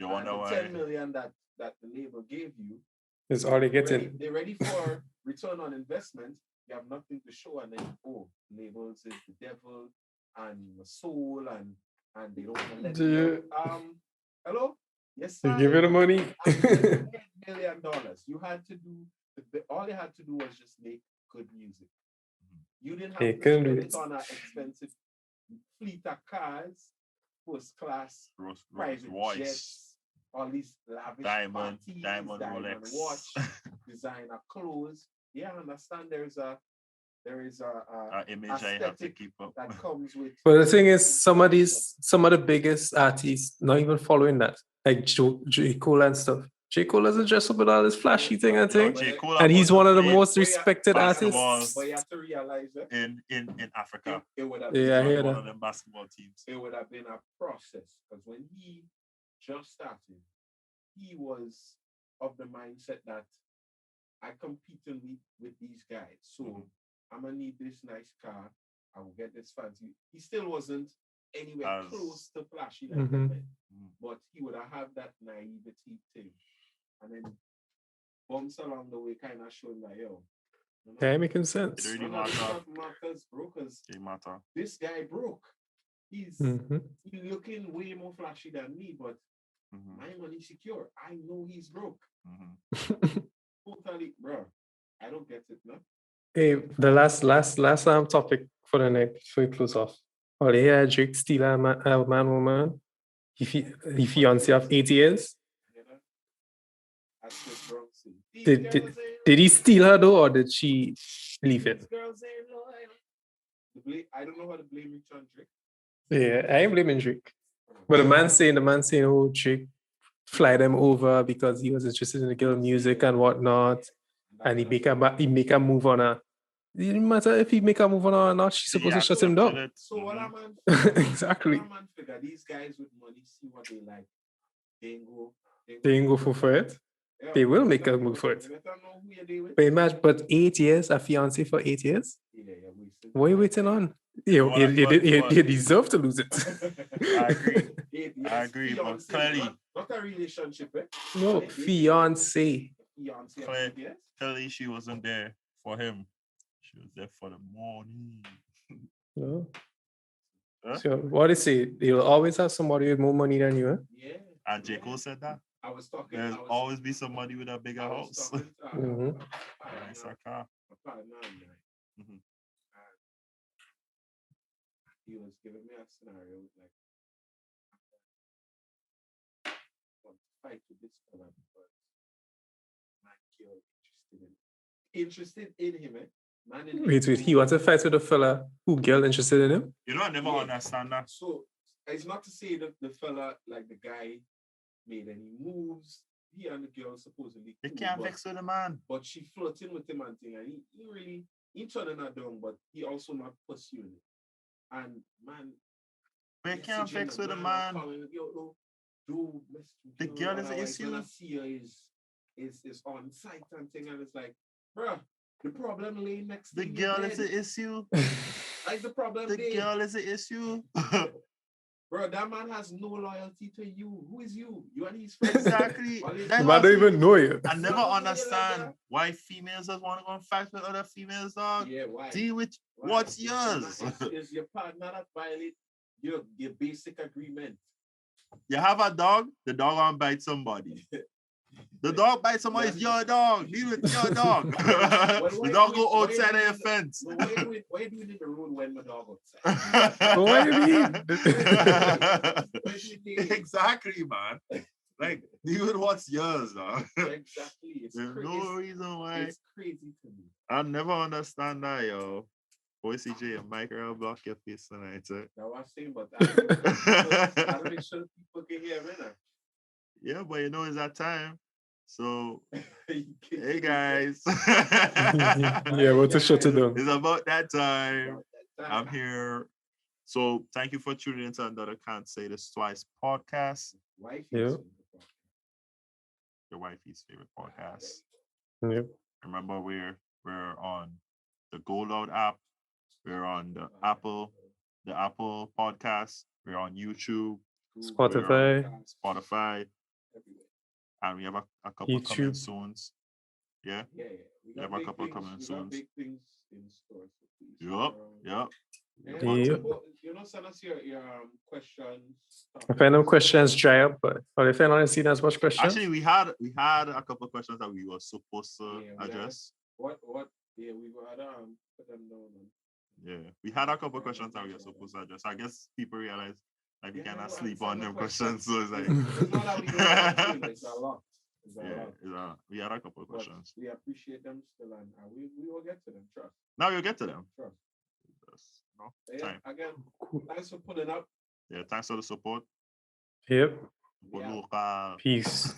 [SPEAKER 1] you wonder why
[SPEAKER 2] 10 million that the label gave you
[SPEAKER 3] is already getting.
[SPEAKER 2] They're ready for return on investment. You have nothing to show, and then labels is the devil and the soul, and they don't want to let you. Hello? Yes, sir.
[SPEAKER 3] You give you the money.
[SPEAKER 2] $1 million. You had to do all you had to do was just make good music. You didn't have to spend it on an expensive fleet of cars, first class, private jets, all these lavish
[SPEAKER 1] diamond
[SPEAKER 2] Rolex, watch, designer clothes. Yeah, I understand there is a
[SPEAKER 1] image I have to keep up
[SPEAKER 2] that comes with.
[SPEAKER 3] But the thing is, some of the biggest artists not even following that, like J. Cole and stuff. J. Cole doesn't dress up with all this flashy thing, I think. And he's one of the most respected artists.
[SPEAKER 2] But you have to realize that
[SPEAKER 1] in Africa.
[SPEAKER 2] It would have
[SPEAKER 3] been
[SPEAKER 1] one of them basketball teams.
[SPEAKER 2] It would have been a process, because when he just started, he was of the mindset that I'm competing with these guys. So I'm gonna need this nice car. I will get this fancy. He still wasn't anywhere close to flashy like that, but he would have that naivety thing, and then bumps along the way kind of showing that
[SPEAKER 3] yeah, making sense.
[SPEAKER 1] It really
[SPEAKER 2] matters, bro, because this guy broke. He's looking way more flashy than me, but my money secure. I know he's broke. Totally, bro. I don't get it, no.
[SPEAKER 3] Hey, the last topic for the night before we close off. Oh, yeah, Drake steal a man, woman. He fiancé of 8 years. Did he steal her though, or did she leave it?
[SPEAKER 2] I don't know how to blame Rich on Drake.
[SPEAKER 3] Yeah, I ain't blaming Drake. But the man saying, oh, Drake fly them over because he was interested in the girl music and whatnot, and he make a move on her. It didn't matter if he make a move on her or not. She's supposed to shut him down.
[SPEAKER 2] So what a man
[SPEAKER 3] exactly.
[SPEAKER 2] What a man figure, these guys with money see what they like. They
[SPEAKER 3] ain't go for it. Yeah, they will make a move for it. But imagine, but 8 years, a fiancé for 8 years? What are you waiting on? You deserve to lose it.
[SPEAKER 1] I agree, but clearly.
[SPEAKER 2] Not a relationship, eh?
[SPEAKER 3] No, fiancé.
[SPEAKER 1] Clearly she wasn't there for him. She was there for the money.
[SPEAKER 3] No. Huh? So what is it? You'll always have somebody with more money than you, huh?
[SPEAKER 2] Yeah.
[SPEAKER 1] And J. Cole said that?
[SPEAKER 2] I was talking.
[SPEAKER 1] There's always be somebody with a bigger house. Nice car.
[SPEAKER 2] Mm-hmm. He was giving me a scenario like, I want to fight with this fella because my girl interested in him, eh? Man in
[SPEAKER 3] Wait, he wants to fight with a fella who girl interested in him?
[SPEAKER 1] You know, I never understand that.
[SPEAKER 2] So it's not to say that the fella, like the guy, made any moves. He and the girl supposedly
[SPEAKER 1] they can't vex with the man.
[SPEAKER 2] But she flirting with him and thing, and he really turning her down, but he also not pursuing it. And man,
[SPEAKER 1] they can't vex with the man. The girl is an issue.
[SPEAKER 2] When I see her is on site and thing, and it's like, bruh, the problem lay next to
[SPEAKER 1] the girl is an issue.
[SPEAKER 2] Like the problem.
[SPEAKER 1] The girl is an issue.
[SPEAKER 2] Bro, that man has no loyalty to you. Who is you? You and his friends.
[SPEAKER 1] Exactly.
[SPEAKER 3] I don't even know you.
[SPEAKER 1] I never understand why females just want to go and fight with other females, dog.
[SPEAKER 2] Yeah, why?
[SPEAKER 1] Deal with what's yours.
[SPEAKER 2] Is your partner that violate your basic agreement?
[SPEAKER 1] You have a dog, the dog gonna bite somebody. The dog bites somebody, it's your dog. Deal with your dog. The dog go outside of your fence.
[SPEAKER 2] Why are you doing in the road when my dog outside?
[SPEAKER 3] What do you mean?
[SPEAKER 1] Exactly, man. Like, deal with what's yours, dog.
[SPEAKER 2] Exactly.
[SPEAKER 1] There's no reason why.
[SPEAKER 2] It's crazy to me.
[SPEAKER 1] I never understand that, yo. Boy, CJ, and Mike will block your face tonight, sir.
[SPEAKER 2] That's what I'm saying, but I don't make sure people can hear me now.
[SPEAKER 1] Yeah, but you know it's that time. So, hey guys.
[SPEAKER 3] Yeah, we'll to shut it down.
[SPEAKER 1] It's about that time. I'm here. So, thank you for tuning into another Can't Say This Twice podcast.
[SPEAKER 3] Yeah.
[SPEAKER 1] Your wifey's favorite podcast.
[SPEAKER 3] Yep.
[SPEAKER 1] Remember, we're on the Go Loud app. We're on the Apple podcast. We're on YouTube,
[SPEAKER 3] Spotify,
[SPEAKER 1] and we have a couple coming soon. Yeah.
[SPEAKER 2] We
[SPEAKER 1] have a couple coming soon.
[SPEAKER 2] Big things in store.
[SPEAKER 1] Yep. Send us your questions.
[SPEAKER 3] If any questions dry up, but if anyone seen as much questions.
[SPEAKER 1] Actually, we had a couple of questions that we were supposed to address.
[SPEAKER 2] What? Yeah, we had put them down.
[SPEAKER 1] Yeah, we had a couple of questions that we were supposed to address. I guess people realize like we cannot sleep on them questions, so it's like
[SPEAKER 2] it's a lot.
[SPEAKER 1] We had a couple of questions.
[SPEAKER 2] We appreciate them still, and we will get to them. Trust.
[SPEAKER 1] Now you'll get to them.
[SPEAKER 2] Trust.
[SPEAKER 1] Time.
[SPEAKER 2] Again, thanks for pulling up.
[SPEAKER 1] Yeah, thanks for the support.
[SPEAKER 3] Yep.
[SPEAKER 1] Yeah.
[SPEAKER 3] Peace.